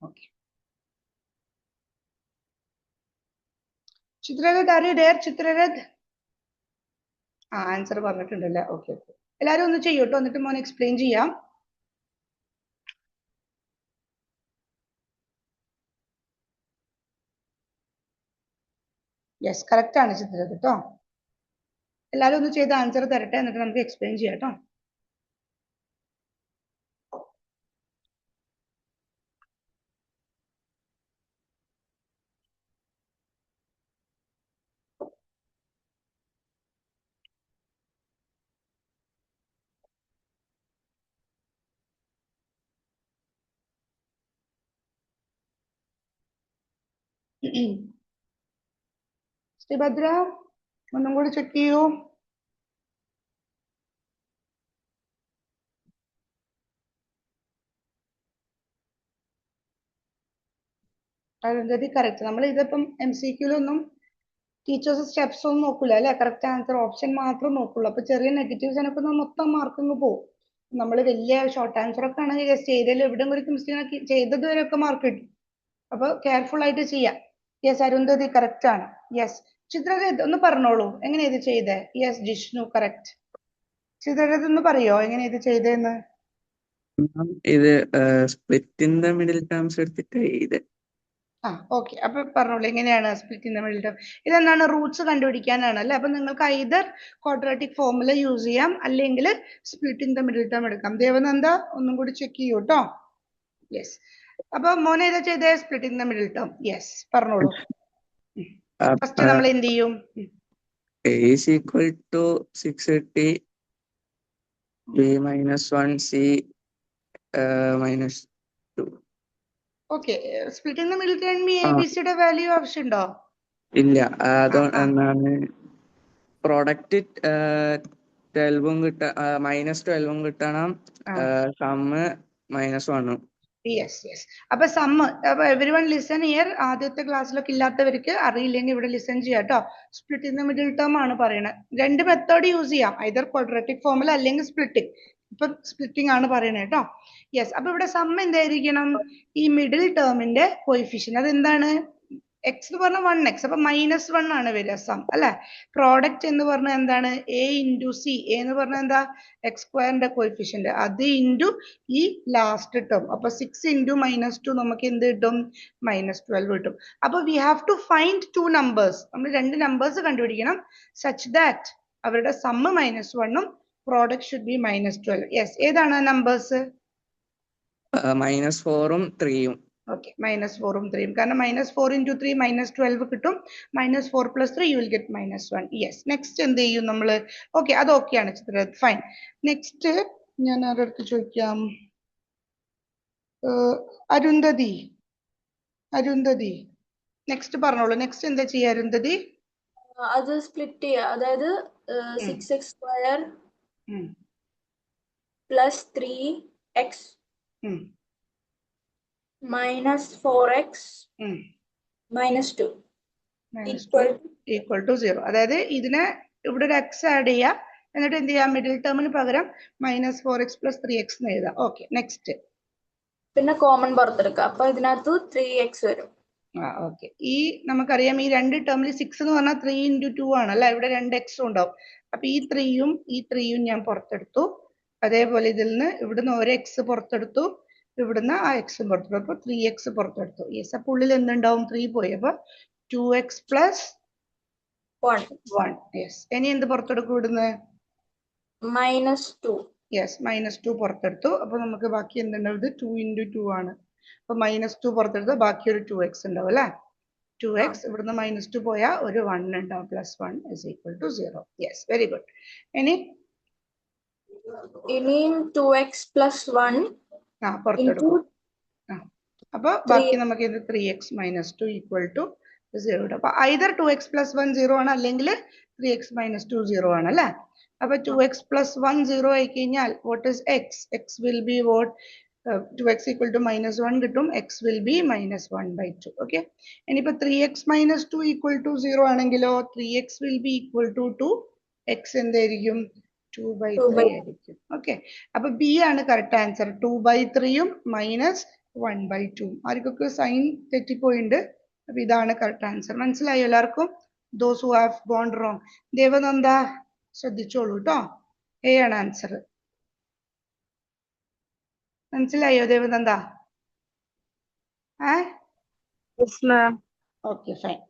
Okay, Chitrarath are you there? Chitrarath answer പറഞ്ഞിട്ടുണ്ടല്ലേ? ഓക്കെ, എല്ലാരും ഒന്ന് ചെയ്യൂട്ടോ, എന്നിട്ട് മോൻ എക്സ്പ്ലെയിൻ ചെയ്യാം. യെസ്, കറക്റ്റ് ആണ് ചിത്രരഥ് കേട്ടോ. എല്ലാരും ഒന്ന് ചെയ്ത് ആൻസർ തരട്ടെ, എന്നിട്ട് നമുക്ക് എക്സ്പ്ലെയിൻ ചെയ്യാം കേട്ടോ. ശ്രീഭദ്ര ഒന്നും കൂടി ചെക്ക് ചെയ്യൂ. അരുന്ധതി കറക്റ്റ്. നമ്മൾ ഇതിപ്പം MCQലൊന്നും ടീച്ചേഴ്സ് സ്റ്റെപ്സ് ഒന്നും നോക്കൂല അല്ലെ, കറക്റ്റ് ആൻസർ ഓപ്ഷൻ മാത്രം നോക്കുള്ളൂ. അപ്പൊ ചെറിയ നെഗറ്റീവ്സിനൊക്കെ മൊത്തം മാർക്കിങ് പോകും. നമ്മൾ വലിയ ഷോർട്ട് ആൻസർ ഒക്കെ ആണെങ്കിൽ ജസ്റ്റ് ഏരിയയിൽ എവിടെ ഒരു മിസ്റ്റേക്ക് ചെയ്തത് വരെയൊക്കെ മാർക്ക് കിട്ടും. അപ്പൊ കെയർഫുൾ ആയിട്ട് ചെയ്യാം. യെസ് അരുന്ധതി കറക്റ്റ് ആണ്. യെസ് ചിത്രരഥ് ഒന്ന് പറഞ്ഞോളൂ എങ്ങനെ ഇത് ചെയ്തേ. Yes Jishnu correct. ചിത്രരഥ് ഒന്ന് പറയോ എങ്ങനെ ഇത് ചെയ്തേന്ന്. ഇത് split in the middle terms എടുത്തിട്ട് ഇത്. ഓക്കെ. അപ്പൊ പറഞ്ഞോളൂ എങ്ങനെയാണ് split in the middle term. ഇതെന്താണ് റൂട്ട്സ് കണ്ടുപിടിക്കാനാണ് അല്ലെ. അപ്പൊ നിങ്ങൾക്ക് ഐദർ ക്വാഡ്രാറ്റിക് ഫോർമുല യൂസ് ചെയ്യാം അല്ലെങ്കിൽ split in the middle term എടുക്കാം. ദേവനന്ദ ഒന്നും കൂടി ചെക്ക് ചെയ്യൂ കേട്ടോ. യെസ്. അപ്പൊ മോനെ ഏതാ ചെയ്തേ split in the middle term. Yes പറഞ്ഞോളൂ. ഫസ്റ്റ് നമ്മൾ എന്ത് ചെയ്യും. A is equal to 680 B minus 1 C minus 2. ഓക്കെ. Split in the middle term ABCയുടെ വാല്യൂ ആവശ്യമുണ്ടോ. ഇല്ല. എന്താണ് പ്രോഡക്റ്റ് 12ഉം മൈനസ് 12ഉം കിട്ടണം. സമ്മ് -1ഉം. Yes yes. അപ്പൊ സമ്മ് അപ്പൊ എവരിവൺ ലിസൺ ഹിയർ. ആദ്യത്തെ ക്ലാസ്സിലൊക്കെ ഇല്ലാത്തവർക്ക് അറിയില്ലെങ്കിൽ ഇവിടെ ലിസൺ ചെയ്യാം കേട്ടോ. Split in the middle term ആണ് പറയണത്. രണ്ട് മെത്തേഡ് യൂസ് ചെയ്യാം, ഐദർ ക്വാഡ്രാറ്റിക് ഫോർമുല അല്ലെങ്കിൽ സ്പ്ലിറ്റിംഗ്. ഇപ്പൊ സ്പ്ലിറ്റിംഗ് ആണ് പറയണത് കേട്ടോ. യെസ്. അപ്പൊ ഇവിടെ സമ്മ് എന്തായിരിക്കണം, ഈ മിഡിൽ ടേമിന്റെ കോയിഫിഷ്യന്റ് അതെന്താണ് എക്സ് എന്ന് പറഞ്ഞാൽ 1x. അപ്പൊ -1 ആണ് വരിക സം അല്ലെ. പ്രോഡക്റ്റ് എന്ന് പറഞ്ഞാൽ എന്താണ് A ഇൻറ്റു C. A എന്ന് പറഞ്ഞാൽ എന്താ x² കോയിഫിഷ്യന്റ്, അത് ഇൻറ്റു ഈ ലാസ്റ്റ് ടേം. അപ്പൊ 6 ഇൻറ്റു -2 നമുക്ക് എന്ത് കിട്ടും -12 കിട്ടും. അപ്പൊ we have to find 2 numbers. നമ്മൾ രണ്ട് നമ്പേഴ്സ് കണ്ടുപിടിക്കണം സച്ച് ദാറ്റ് അവരുടെ സമ്മ് -1ഉം പ്രോഡക്റ്റ് ഷുഡ് ബി -12. യെസ്. ഏതാണ് നമ്പേഴ്സ്. -4ഉം 3ഉം. ഓക്കെ. -4ഉം 3ഉം. കാരണം -4 ഇൻറ്റു 3 -12 കിട്ടും. -4 + 3 you will get -1. Yes. Next എന്ത് ചെയ്യും നമ്മള്. ഓക്കെ അത് ഓക്കെയാണ് ചിത്രരഥ്. ഫൈൻ. നെക്സ്റ്റ് ഞാൻ ആരുടെ അടുത്ത് ചോദിക്കാം. അരുന്ധതി. അരുന്ധതി നെക്സ്റ്റ് പറഞ്ഞോളൂ. നെക്സ്റ്റ് എന്താ ചെയ്യാ അരുന്ധതി. അത് സ്പ്ലിറ്റ് ചെയ്യുക. അതായത് 6x² plus 3x minus 4x minus 2 equal to 0. അതായത് ഇതിനെ ഇവിടെ ഒരു x ആഡ് ചെയ്യാം, എന്നിട്ട് എന്ത് ചെയ്യാം മിഡിൽ ടേമിന് പകരം -4x + 3x എന്ന് എഴുതാം. ഓക്കെ. നെക്സ്റ്റ് പിന്നെ കോമൺ പുറത്തെടുക്കുക. അപ്പൊ ഇതിനകത്ത് 3x വരും. ഓക്കെ. ഈ നമുക്കറിയാം ഈ രണ്ട് ടേമിൽ 6 എന്ന് പറഞ്ഞാൽ 3 ഇൻറ്റു 2 ആണ് അല്ലെ. ഇവിടെ 2x ഉണ്ടാവും. അപ്പൊ ഈ 3യും ഞാൻ പുറത്തെടുത്തു. അതേപോലെ ഇതിൽ നിന്ന് ഇവിടുന്ന് ഒരു x പുറത്തെടുത്തു, ഇവിടുന്ന് ആ x പുറത്തെടുത്തു. അപ്പൊ 3x പുറത്തെടുത്തു. യെസ്. അപ്പൊ ഉള്ളിൽ എന്തുണ്ടാവും 3 പോയി. അപ്പൊ 2x + 1. യെസ്. ഇനി എന്ത് പുറത്തെടുക്കും ഇവിടുന്ന് -2. യെസ്. -2 പുറത്തെടുത്തു. അപ്പൊ നമുക്ക് ബാക്കി എന്തുണ്ടാവും, 2 ഇൻറ്റു 2 ആണ്. അപ്പൊ -2 പുറത്തെടുത്ത് ബാക്കി ഒരു 2x ഉണ്ടാവും അല്ലെ. 2x ഇവിടുന്ന് -2 പോയാൽ ഒരു 1 ഉണ്ടാവും. +1 = 0. യെസ്. Very good. ഇനിയും 2x + 1 പുറത്തെടുക്കും. അപ്പൊ ബാക്കി നമുക്ക് ഇത് 3x - 2 = 0. അപ്പൊ ഐദർ 2x + 1 0 ആണ്, അല്ലെങ്കിൽ 3x - 2 0 ആണ് അല്ലെ. അപ്പൊ 2x + 1 0 ആയി കഴിഞ്ഞാൽ what is x? X will be what? 2x = -1 കിട്ടും. x will be -1/2. ഓക്കെ. ഇനിയിപ്പോ 3x - 2 = 0 ആണെങ്കിലോ 3x will be equal to 2. x എന്തായിരിക്കും 2/3 ആയിരിക്കും. ഓക്കെ. അപ്പൊ ബി ആണ് കറക്റ്റ് ആൻസർ. 2/3ഉം -1/2. ആർക്കൊക്കെ സൈൻ തെറ്റിപ്പോയിണ്ട്. അപ്പൊ ഇതാണ് കറക്റ്റ് ആൻസർ. മനസ്സിലായോ എല്ലാവർക്കും. those who have gone wrong. Devananda ശ്രദ്ധിച്ചോളൂ കേട്ടോ. എ ആണ് ആൻസർ. മനസ്സിലായോ Devananda. Okay fine.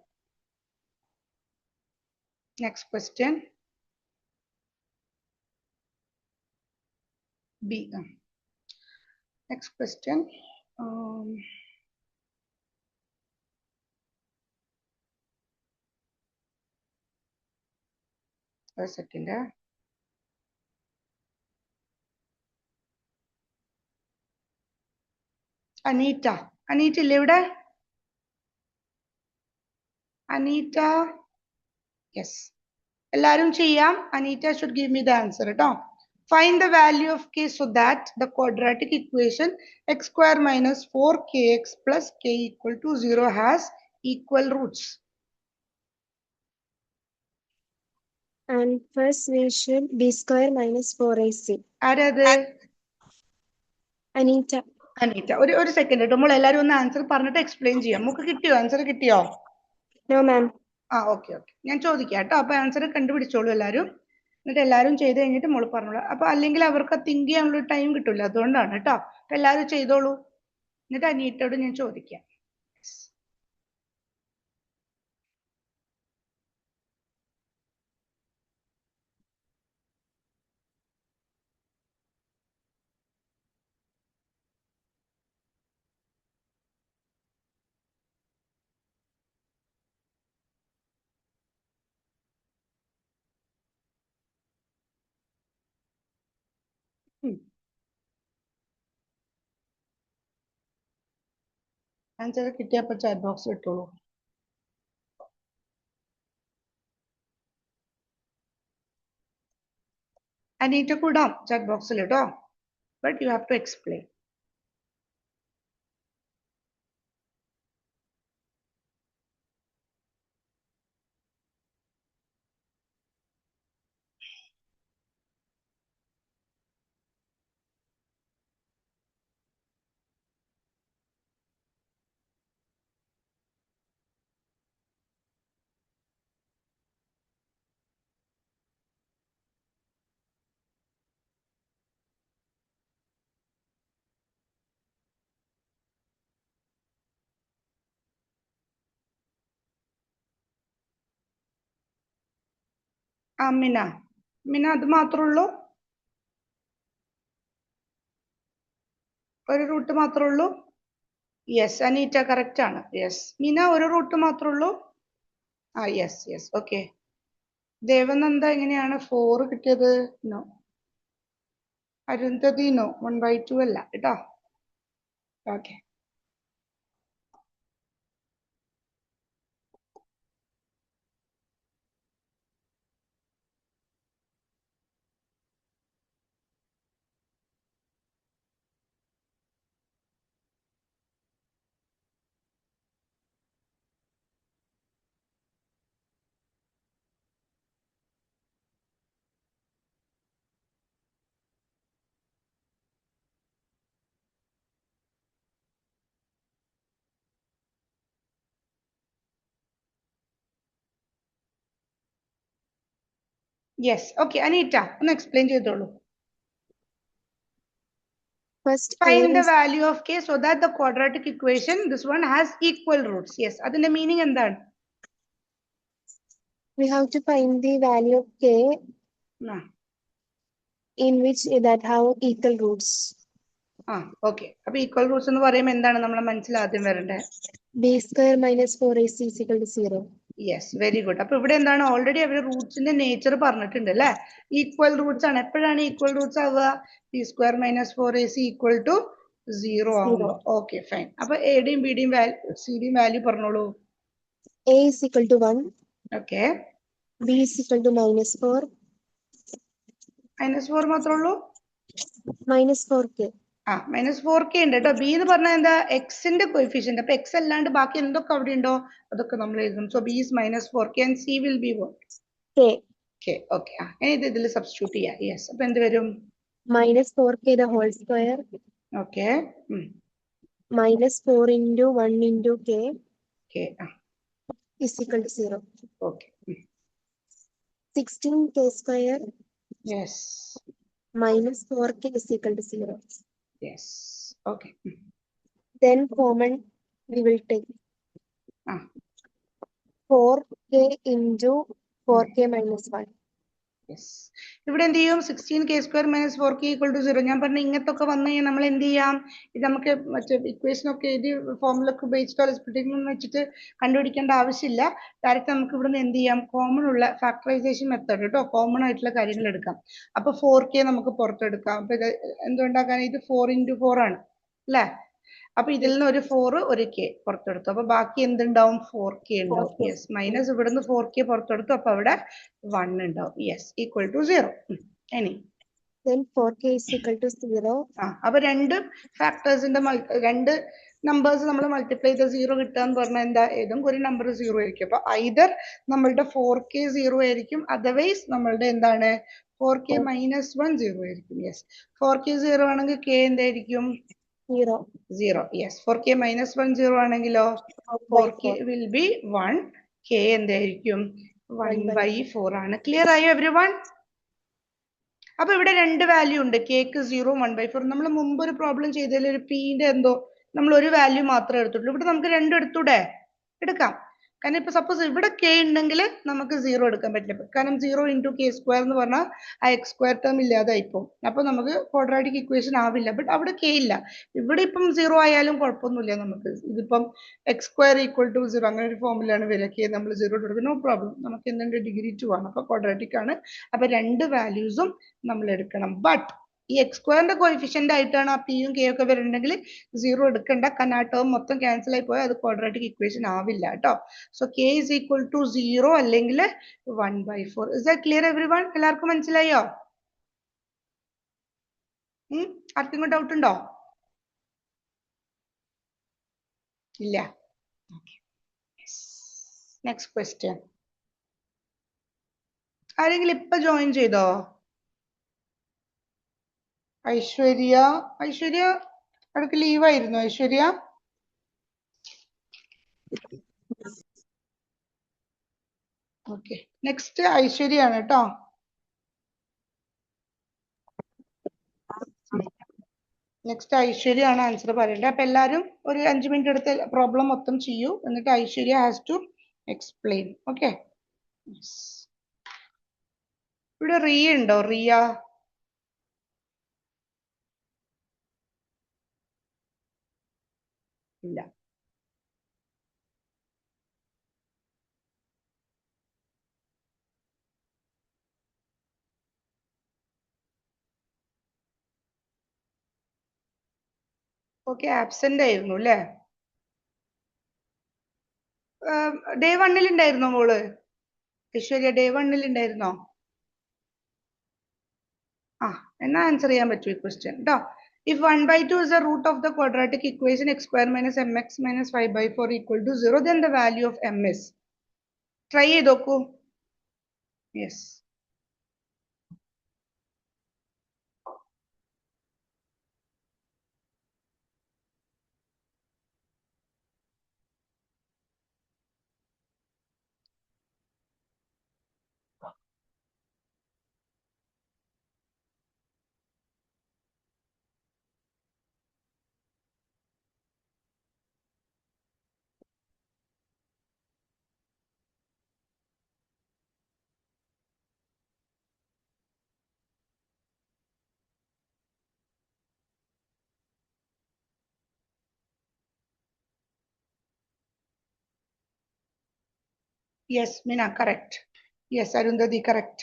Next question B. Next question ഒരു സെക്കൻഡ്. അനീറ്റ ഇല്ലേ ഇവിടെ. അനീറ്റ യെസ് എല്ലാരും ചെയ്യാം. Aneeta should give me the answer കേട്ടോ. Find the value of k so that the quadratic equation x square minus 4kx plus k equal to 0 has equal roots. And first we should b square minus 4ac. ആരത്? Anita. Aneeta ഒരു second കേട്ടോ. നമ്മൾ എല്ലാരും ഒന്ന് answer പറഞ്ഞിട്ട് explain ചെയ്യാം. നമുക്ക് കിട്ടിയോ? ആൻസർ കിട്ടിയോ? No, ma'am. ഓക്കെ ഞാൻ ചോദിക്കാം കേട്ടോ. അപ്പൊ ആൻസർ കണ്ടുപിടിച്ചോളൂ എല്ലാരും. എന്നിട്ട് എല്ലാരും ചെയ്ത് കഴിഞ്ഞിട്ട് മോള് പറഞ്ഞോളൂ. അപ്പൊ അല്ലെങ്കിൽ അവർക്ക് തിങ്ക് ചെയ്യാനുള്ള ടൈം കിട്ടില്ല, അതുകൊണ്ടാണ് കേട്ടോ. അപ്പൊ എല്ലാരും ചെയ്തോളൂ. എന്നിട്ട് അനീറ്റയോട് ഞാൻ ചോദിക്കാം. ആൻസർ കിട്ടിയപ്പോ ചാറ്റ് ബോക്സ് ഇട്ടോളൂ. അനീറ്റ കൂടാം ചാറ്റ് ബോക്സിൽ കേട്ടോ. But you have to explain. Mina അത് മാത്രമേ ഉള്ളൂ? ഒരു റൂട്ട് മാത്രമേ ഉള്ളൂ? യെസ് അനീറ്റ കറക്റ്റ് ആണ്. യെസ് മിന ഒരു റൂട്ട് മാത്രമേ ഉള്ളൂ? Yes okay. ദേവനന്ദ എങ്ങനെയാണ് 4 കിട്ടിയത്? നോ. അരുന്ധതി നോ, 1/2 അല്ല കേട്ടോ. Okay yes okay. അനീറ്റ ഒന്ന് എക്സ്പ്ലെയിൻ ചെയ്തോളൂ. First Find the is value of k so that the quadratic equation this one has equal roots. Yes അതിന്റെ മീനിങ് എന്താണ്? we have to find the value of k in which that have equal roots. Okay. അപ്പൊ equal Roots എന്ന് പറയുമ്പോൾ എന്താണ് നമ്മളെ മനസ്സിൽ ആദ്യം വരണ്ടേ? b square minus 4ac is equal to 0. Yes very good. അപ്പൊ ഇവിടെ എന്താണ് ഓൾറെഡി അവർ റൂട്ട്സിന്റെ നേച്ചർ പറഞ്ഞിട്ടുണ്ട് അല്ലെ. ഈക്വൽ റൂട്ട്സ് ആണ്. എപ്പോഴാണ് ഈക്വൽ റൂട്ട്സ് ആവുക? b square minus 4ac equal to 0 ആവുമ്പോ. Okay fine. അപ്പൊ എയുടെയും ബിയുടെയും സിയുടെയും വാല്യൂ പറഞ്ഞോളൂ. a is equal to 1. Okay. b is equal to -4. -4 മാത്രമേ ഉള്ളൂ? -4k. -4k ഉണ്ട് കേട്ടോ. ബി എന്ന് പറഞ്ഞാൽ എന്താ? എക്സിന്റെ കോയിഫിഷ്യന്റ്. അപ്പൊ എക്സ് അല്ലാണ്ട് ബാക്കി എന്തൊക്കെ അവിടെ ഉണ്ടോ അതൊക്കെ നമ്മൾ എഴുതും. So B is -4k and c will be what? k. Okay. ഇനി ഇത് ഇതിൽ സബ്സ്റ്റിറ്റ്യൂട്ട് ചെയ്യാം. യെസ് അപ്പൊ എന്ത് വരും? -4k the whole square. Okay. -4 into 1 into k is equal to 0. Okay. 16k square yes -4k is equal to 0. Yes okay. Then common we will take 4k into 4k minus 1. Yes ഇവിടെ എന്ത് ചെയ്യും? 16k square minus 4k equal to 0. ഞാൻ പറഞ്ഞ ഇങ്ങനത്തൊക്കെ വന്നു കഴിഞ്ഞാൽ നമ്മൾ എന്ത് ചെയ്യാം? ഇത് നമുക്ക് മറ്റേ ഇക്വേഷൻ ഒക്കെ എഴുതി ഫോമുലൊക്കെ ഉപയോഗിച്ചിട്ടോ സ്പ്ലിറ്റിംഗ് വെച്ചിട്ട് കണ്ടുപിടിക്കേണ്ട ആവശ്യമില്ല. ഡയറക്റ്റ് നമുക്ക് ഇവിടുന്ന് എന്ത് ചെയ്യാം? കോമൺ ഉള്ള ഫാക്ടറൈസേഷൻ മെത്തേഡ് കേട്ടോ. കോമൺ ആയിട്ടുള്ള കാര്യങ്ങൾ എടുക്കാം. അപ്പൊ 4k നമുക്ക് പുറത്തെടുക്കാം. അപ്പൊ ഇത് എന്തുകൊണ്ടാക്കാൻ? ഇത് 4 into 4 ആണ് അല്ലെ. അപ്പൊ ഇതിൽ നിന്ന് ഒരു 4 ഒരു k പുറത്തെടുത്തു. അപ്പൊ ബാക്കി എന്തുണ്ടാവും? 4k ഉണ്ടാവും. യെസ്, മൈനസ് ഇവിടുന്ന് 4k പുറത്തെടുത്തു. അപ്പൊ അവിടെ 1 ഉണ്ടാവും. Yes, equal to 0. ഇനി Then 4k is equal to 0. അപ്പൊ രണ്ട് ഫാക്ടേഴ്സിന്റെ രണ്ട് നമ്പേഴ്സ് നമ്മൾ മൾട്ടിപ്ലൈ ചെയ്ത 0 കിട്ടുക എന്ന് പറഞ്ഞാൽ എന്താ? ഏതെങ്കിലും ഒരു നമ്പർ 0 ആയിരിക്കും. അപ്പൊ ഐദർ നമ്മളുടെ 4k 0 ആയിരിക്കും, അതർവൈസ് നമ്മളുടെ എന്താണ് 4k മൈനസ് 1 0 ആയിരിക്കും. യെസ്, 4k 0 ആണെങ്കിൽ k എന്തായിരിക്കും? 0. യെസ്, 4k മൈനസ് 1 0 ആണെങ്കിലോ 4k വിൽ ബി 1, k എന്തായിരിക്കും? 1/4 ആണ്. ക്ലിയർ ആയോ എവരിവൺ? അപ്പൊ ഇവിടെ രണ്ട് വാല്യൂ ഉണ്ട്, കേക്ക് 0 1/4. നമ്മൾ മുമ്പ് ഒരു പ്രോബ്ലം ചെയ്തതിൽ ഒരു പിന്റെ എന്തോ നമ്മൾ ഒരു വാല്യൂ മാത്രമേ എടുത്തുള്ളൂ. ഇവിടെ നമുക്ക് രണ്ടും എടുത്തൂടെ? എടുക്കാം. കാരണം ഇപ്പൊ സപ്പോസ് ഇവിടെ k ഉണ്ടെങ്കിൽ നമുക്ക് 0 എടുക്കാൻ പറ്റില്ല. കാരണം 0 × k² എന്ന് പറഞ്ഞാൽ ആ x² ടേം ഇല്ലാതായിപ്പോ. അപ്പൊ നമുക്ക് ക്വാഡ്രാറ്റിക് ഇക്വേഷൻ ആവില്ല. ബട്ട് അവിടെ k ഇല്ല. ഇവിടെ ഇപ്പം 0 ആയാലും കുഴപ്പമൊന്നുമില്ല നമുക്ക്. ഇതിപ്പം x² = 0 അങ്ങനെ ഒരു ഫോമിലാണ് വരിക. k നമ്മൾ 0 എടുക്കും, നോ പ്രോബ്ലം. നമുക്ക് എന്തുണ്ട്? ഡിഗ്രി 2 ആണ്. അപ്പൊ ക്വാഡ്രാറ്റിക് ആണ്. അപ്പൊ രണ്ട് വാല്യൂസും നമ്മൾ എടുക്കണം. ബട്ട് ഈ x² കോഎഫിഷ്യന്റ് ആയിട്ടാണ് ആ പിയും കെ ഒക്കെ വരുന്നുണ്ടെങ്കിൽ 0 എടുക്കണ്ട. കാരണം ആ ടേം മൊത്തം ക്യാൻസൽ ആയി പോയാൽ അത് ക്വാഡ്രാറ്റിക് ഇക്വേഷൻ ആവില്ല കേട്ടോ. So k is equal to 0 അല്ലെങ്കിൽ 1/4. Is that clear everyone? എല്ലാവർക്കും മനസ്സിലായോ? ആർക്കെങ്കിലും ഡൗട്ട് ഉണ്ടോ? ഇല്ല. Next question. ആരെങ്കിലും ഇപ്പൊ ജോയിൻ ചെയ്തോ? ഐശ്വര്യ അടുക്ക് ലീവ് ആയിരുന്നു. ഐശ്വര്യ ഓക്കെ, നെക്സ്റ്റ് ഐശ്വര്യ ആണ് കേട്ടോ. നെക്സ്റ്റ് ഐശ്വര്യ ആണ് ആൻസർ പറയേണ്ടത്. അപ്പൊ എല്ലാരും ഒരു 5 മിനിറ്റ് എടുത്ത് പ്രോബ്ലം മൊത്തം ചെയ്യൂ. എന്നിട്ട് Aishwarya has to explain. Okay, ഇവിടെ റിയ ഉണ്ടോ? റിയ ഇല്ല. ഓക്കെ, ആബ്സെന്റ് ആയിരുന്നു അല്ലേ? ഡേ 1 ഉണ്ടായിരുന്നോ മോള്? ഐശ്വര്യ ഡേ 1 ഉണ്ടായിരുന്നോ? എന്നാ ആൻസർ ചെയ്യാൻ പറ്റൂ ഈ ക്വസ്റ്റ്യൻ കേട്ടോ. If 1/2 is the root of the quadratic equation x² minus mx minus 5/4 equal to 0, then the value of m is. Try ചെയ്ത് നോക്കൂ. Yes. Yes, Meena, correct. Yes, Arundhati, correct.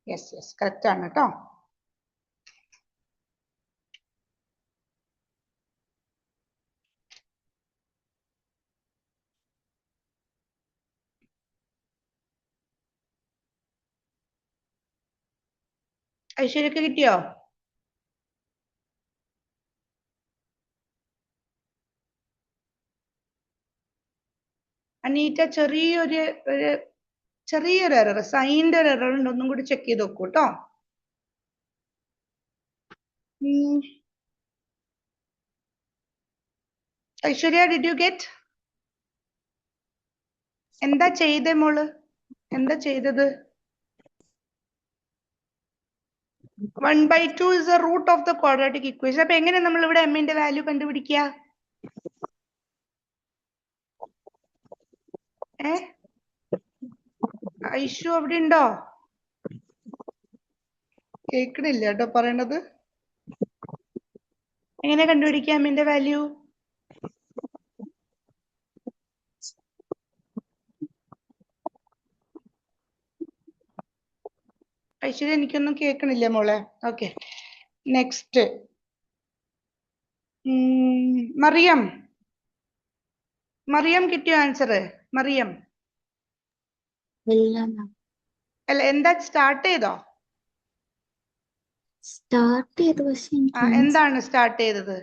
Yes, correct ആണ് കേട്ടോ. ഐശ്വര്യക്ക് കിട്ടിയോ? അനീറ്റ ചെറിയൊരു error, സൈനിന്റെ ഒരു error ഉണ്ട്. ഒന്നും കൂടി ചെക്ക് ചെയ്ത് നോക്കൂ കേട്ടോ. Aishwarya, did you get? എന്താ ചെയ്തേ മോള്? എന്താ ചെയ്തത്? 1/2 is the root of the quadratic equation. അപ്പൊ എങ്ങനെ നമ്മൾ ഇവിടെ m ന്റെ വാല്യൂ കണ്ടുപിടിക്കുക? ഐഷു അവിടെ ഉണ്ടോ? കേക്കണില്ല കേട്ടോ പറയണത്. എങ്ങനെ കണ്ടുപിടിക്കുക m ന്റെ വാല്യൂ? ഐശ്വര്യ, എനിക്കൊന്നും കേൾക്കണില്ല മോളെ. Okay, next. മറിയം മറിയം കിട്ടിയോ ആൻസർ? മറിയം ഇല്ല മാം. അല്ല എന്താ സ്റ്റാർട്ട് ചെയ്തോ? സ്റ്റാർട്ട് ചെയ്തു പക്ഷെ എനിക്ക് എന്താണ് സ്റ്റാർട്ട് ചെയ്തത്?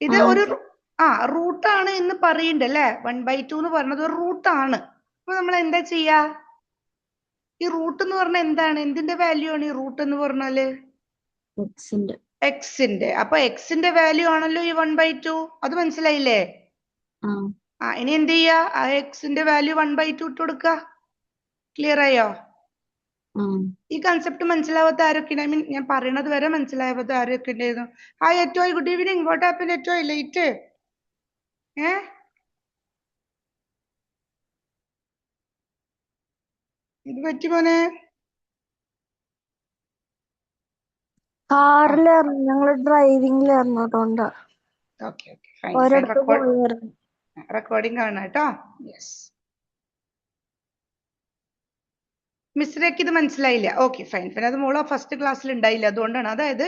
ഇത് ഒരു റൂട്ടാണ് എന്ന് പറയുന്നുണ്ട് അല്ലെ. 1/2 എന്ന് പറഞ്ഞത് ഒരു റൂട്ടാണ്. അപ്പൊ നമ്മൾ എന്താ ചെയ്യാ? ഈ റൂട്ട് എന്ന് പറഞ്ഞാൽ എന്താണ്? എന്തിന്റെ വാല്യൂ ആണ് ഈ റൂട്ട് എന്ന് പറഞ്ഞാല്? എക്സിന്റെ. അപ്പൊ എക്സിന്റെ വാല്യൂ ആണല്ലോ ഈ 1/2. അത് മനസ്സിലായില്ലേ? ഇനി എന്ത് ചെയ്യാ? ആ എക്സിന്റെ വാല്യൂ 1/2 ഇട്ട് കൊടുക്ക. ക്ലിയർ ആയോ? ഈ കൺസെപ്റ്റ് മനസ്സിലാവാത്ത ആരൊക്കെ? ഐ മീൻ ഞാൻ പറയണത് വരെ മനസ്സിലാവാത്ത ആരൊക്കെ ഉണ്ടായിരുന്നു? ഹായ് എറ്റോയ്, ഗുഡ് ഈവനിങ്. വാട്ട് ഹാപ്പൻ എറ്റോയ്? ലേറ്റ് ഇത് പറ്റി മോനെ? കാറിലായിരുന്നു, ഞങ്ങള് ഡ്രൈവിംഗിലായിരുന്നു. അതുകൊണ്ടാ. Okay okay fine. ഒരിടത്ത് പോയിരുന്നു. റെക്കോർഡിംഗ് ആണ് കേട്ടോ. യെസ്. മിസ്രയ്ക്ക് ഇത് മനസ്സിലായില്ല? Okay fine fine. അത് മോള് ഫസ്റ്റ് ക്ലാസ്സിൽ ഉണ്ടായില്ല, അതുകൊണ്ടാണ്. അതായത്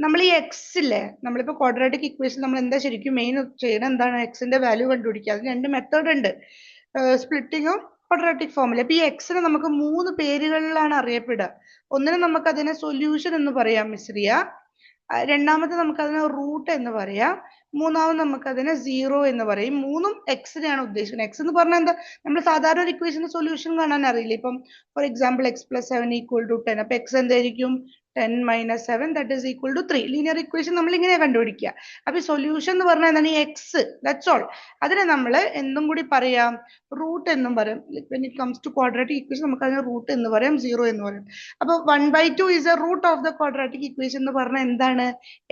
നമ്മൾ ഈ എക്സ് ഇല്ലേ, നമ്മളിപ്പോ ക്വാഡ്രാറ്റിക് ഇക്വേഷൻ നമ്മൾ എന്താ ശരിക്കും മെയിൻ ചെയ്യണം എന്താണ്? എക്സിന്റെ വാല്യൂ കണ്ടുപിടിക്കുക. അതിന് 2 മെത്തേഡ് ഉണ്ട്, സ്പ്ലിറ്റിങ്ങും ക്വാഡ്രാറ്റിക് ഫോമിൽ. അപ്പൊ ഈ എക്സിനെ നമുക്ക് 3 പേരുകളിലാണ് അറിയപ്പെടുക. ഒന്നിനെ നമുക്ക് അതിനെ സൊല്യൂഷൻ എന്ന് പറയാം മിസ്രിയ, രണ്ടാമത്തെ നമുക്ക് അതിനെ റൂട്ട് എന്ന് പറയാം, മൂന്നാമത് നമുക്ക് അതിനെ സീറോ എന്ന് പറയും. മൂന്നും എക്സിനെയാണ് ഉദ്ദേശിക്കുന്നത്. എക്സ് എന്ന് പറഞ്ഞാൽ എന്താ? നമ്മൾ സാധാരണ ഒരു ഇക്വേഷന് സൊല്യൂഷൻ കാണാൻ അറിയില്ല. ഇപ്പം ഫോർ എക്സാമ്പിൾ x+7 = 10. അപ്പൊ എക്സ് എന്തായിരിക്കും? 10 - 7 that is equal to 3. Linear equation നമ്മൾ ഇങ്ങനെ കണ്ടുപിടിക്കുക. അപ്പൊ സൊല്യൂഷൻ എന്ന് പറഞ്ഞാൽ എന്താണ്? ഈ എക്സ്, ദാറ്റ്സ് ഓൾ. അതിനെ നമ്മൾ എന്തും കൂടി പറയാം, റൂട്ട് എന്നും പറയും. when it comes to quadratic equation നമുക്ക് അതിനെ റൂട്ട് എന്ന് പറയാം, സീറോ എന്ന് പറയും. അപ്പൊ 1/2 is a root of the quadratic equation എന്ന് പറഞ്ഞാൽ എന്താണ്?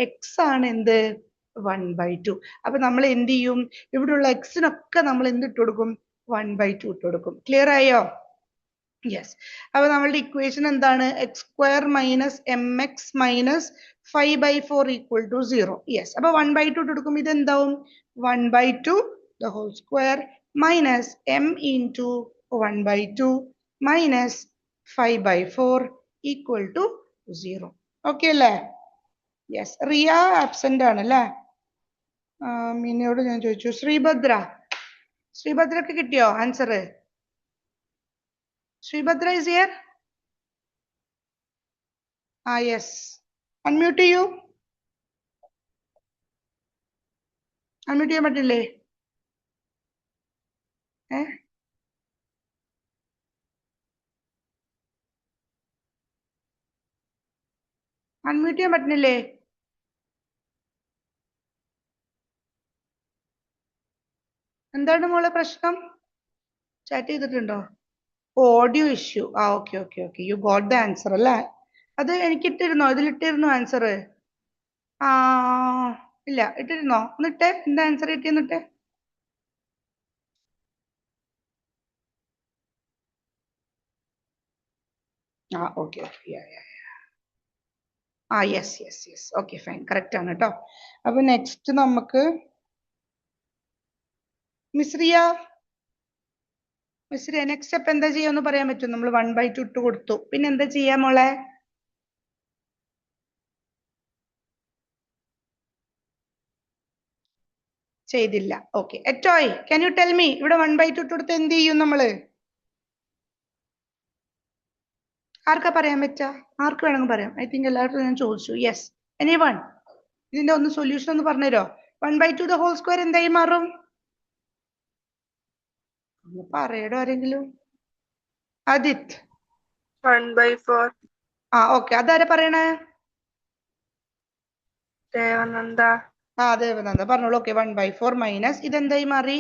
എക്സ് ആണ് എന്ത്? 1/2. അപ്പൊ നമ്മൾ എന്ത് ചെയ്യും? ഇവിടെയുള്ള എക്സിനൊക്കെ നമ്മൾ എന്ത് ഇട്ട് കൊടുക്കും? 1/2 ഇട്ട് കൊടുക്കും. ക്ലിയർ ആയോ? യെസ്. അപ്പൊ നമ്മളുടെ ഇക്വേഷൻ എന്താണ്? x² - mx - 5/4 = 0. യെസ്. അപ്പൊ 1/2 ഇട്ട് കൊടുക്കും. ഇത് എന്താവും? 1/2 the whole square minus m into 1/2 minus 5/4 = 0. Okay അല്ലേ? യെസ്. റിയ ആബ്സെന്റ് ആണ് അല്ലേ? മീനയോട് ഞാൻ ചോദിച്ചു. ശ്രീഭദ്രക്ക് കിട്ടിയോ answer? Sreebhadra is here? Yes. Unmute ചെയ്യൂ. അൺമ്യൂട്ട് ചെയ്യാൻ പറ്റില്ലേ? അൺമ്യൂട്ട് ചെയ്യാൻ പറ്റുന്നില്ലേ? എന്താണ് മോളെ പ്രശ്നം? ചാറ്റ് ചെയ്തിട്ടുണ്ടോ? Audio issue. Okay okay okay. You got the answer അല്ലേ? അത് എനിക്ക് ഇട്ടിരുന്നോ? ഇതിലിട്ടിരുന്നോ ആൻസർ? ഇല്ല, ഇട്ടിരുന്നോ? എന്നിട്ട് എന്താ ആൻസർ കിട്ടിയെന്നിട്ട്? Okay okay. Yes yes yes. Okay fine, correct ആണ് കേട്ടോ. അപ്പൊ നെക്സ്റ്റ് നമുക്ക് മിസ്രിയ നെക്സ്റ്റ് സ്റ്റെപ്പ് എന്താ ചെയ്യാന്ന് പറയാൻ പറ്റും? നമ്മൾ 1/2 ഇട്ട് കൊടുത്തു. പിന്നെ എന്താ ചെയ്യാ മോളെ? ചെയ്തില്ല. ഓക്കെ. എറ്റോയ്, ക്യാൻ യു ടെൽ മീ, ഇവിടെ 1/2 ഇട്ട് കൊടുത്ത് എന്ത് ചെയ്യും നമ്മള്? ആർക്കാ പറയാൻ പറ്റുക? ആർക്ക് വേണമെങ്കിൽ പറയാം. ഐ തിങ്ക് എല്ലാവർക്കും ഞാൻ ചോദിച്ചു. Yes, anyone? ഇതിന്റെ ഒന്ന് സൊല്യൂഷൻ ഒന്ന് പറഞ്ഞുതരോ? 1/2 the whole square എന്തായി മാറും? പറയടോ ആരെങ്കിലും. ആദിത്. 1/4. ഓക്കെ. അതാരാ പറയണേ? ദേവനന്ദ. ദേവനന്ദ പറഞ്ഞോളൂ. ഓക്കെ. 1/4 മൈനസ് ഇതെന്തായി മാറി?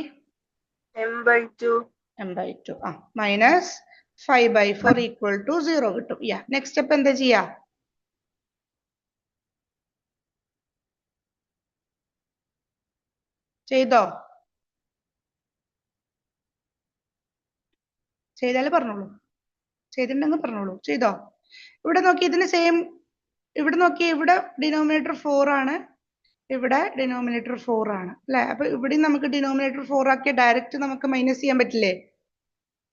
m/2. m/2 മൈനസ് 5/4 = 0 കിട്ടും. നെക്സ്റ്റ് സ്റ്റെപ്പ് എന്താ ചെയ്യാ? ചെയ്തോ? ചെയ്താല് പറഞ്ഞോളൂ. ചെയ്തിട്ടുണ്ടെങ്കിൽ പറഞ്ഞോളൂ. ചെയ്തോ? ഇവിടെ നോക്കി, ഇതിന് സെയിം. ഇവിടെ നോക്കി, ഇവിടെ ഡിനോമിനേറ്റർ 4 ആണ്, ഇവിടെ ഡിനോമിനേറ്റർ 4 ആണ് അല്ലെ? അപ്പൊ ഇവിടെ നമുക്ക് ഡിനോമിനേറ്റർ 4 ആക്കിയ ഡയറക്റ്റ് നമുക്ക് മൈനസ് ചെയ്യാൻ പറ്റില്ലേ?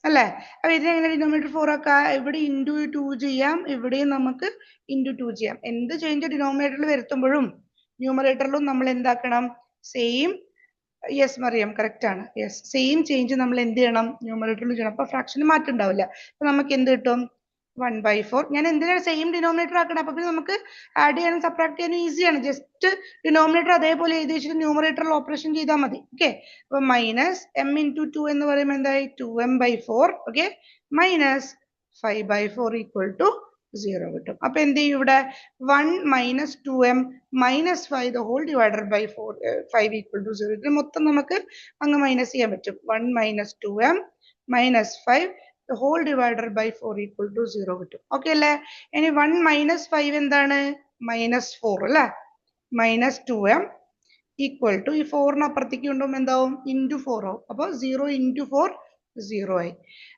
അല്ലേ? അപ്പൊ ഇതിനെങ്ങനെ ഡിനോമിനേറ്റർ 4 ആക്കാം? ഇവിടെ ഇൻറ്റു 2 ചെയ്യാം, ഇവിടെയും നമുക്ക് ഇൻറ്റു 2 ചെയ്യാം. എന്ത് ചേഞ്ച് ഡിനോമിനേറ്ററിൽ വരുത്തുമ്പോഴും ന്യൂമറേറ്ററിലും നമ്മൾ എന്താക്കണം? സെയിം. യെസ് മറിയാം, കറക്റ്റ് ആണ്. യെസ്, സെയിം ചേഞ്ച് നമ്മൾ എന്ത് ചെയ്യണം? ന്യൂമറേറ്ററിൽ ചെയ്യണം. അപ്പൊ ഫ്രാക്ഷന് മാറ്റം ഉണ്ടാവില്ല. അപ്പൊ നമുക്ക് എന്ത് കിട്ടും? 1/4. ഞാൻ എന്തിനാണ് സെയിം ഡിനോമിനേറ്റർ ആക്കണം? അപ്പൊ പിന്നെ നമുക്ക് ആഡ് ചെയ്യാനും സബ്ട്രാക്ട് ചെയ്യാനും ഈസിയാണ്. ജസ്റ്റ് ഡിനോമിനേറ്റർ അതേപോലെ എഴുതി വെച്ചിട്ട് ന്യൂമറേറ്ററിൽ ഓപ്പറേഷൻ ചെയ്താൽ മതി. ഓക്കെ, അപ്പൊ മൈനസ് m into 2 എന്ന് പറയുമ്പോൾ എന്തായി? 2m/4. Okay, minus 5/4 equal to 0 കിട്ടും. അപ്പൊ എന്ത് ചെയ്യും? ഇവിടെ 1 minus 2m minus 5 the whole divided by 5 equal to 0. ഇതിന് മൊത്തം നമുക്ക് അങ്ങ് മൈനസ് ചെയ്യാൻ പറ്റും. 1 minus 2m minus 5 the whole divided by 4 equal to 0 കിട്ടും. ഓക്കെ അല്ലേ? ഇനി 1 minus 5 എന്താണ്? -4 അല്ലേ? minus 2m ഈക്വൽ ടു ഈ 4 അപ്പുറത്തേക്ക് കൊണ്ടുപോകുമ്പോൾ എന്താവും? ഇൻറ്റു 4 ആവും. അപ്പൊ 0 into 4 0 ആയി.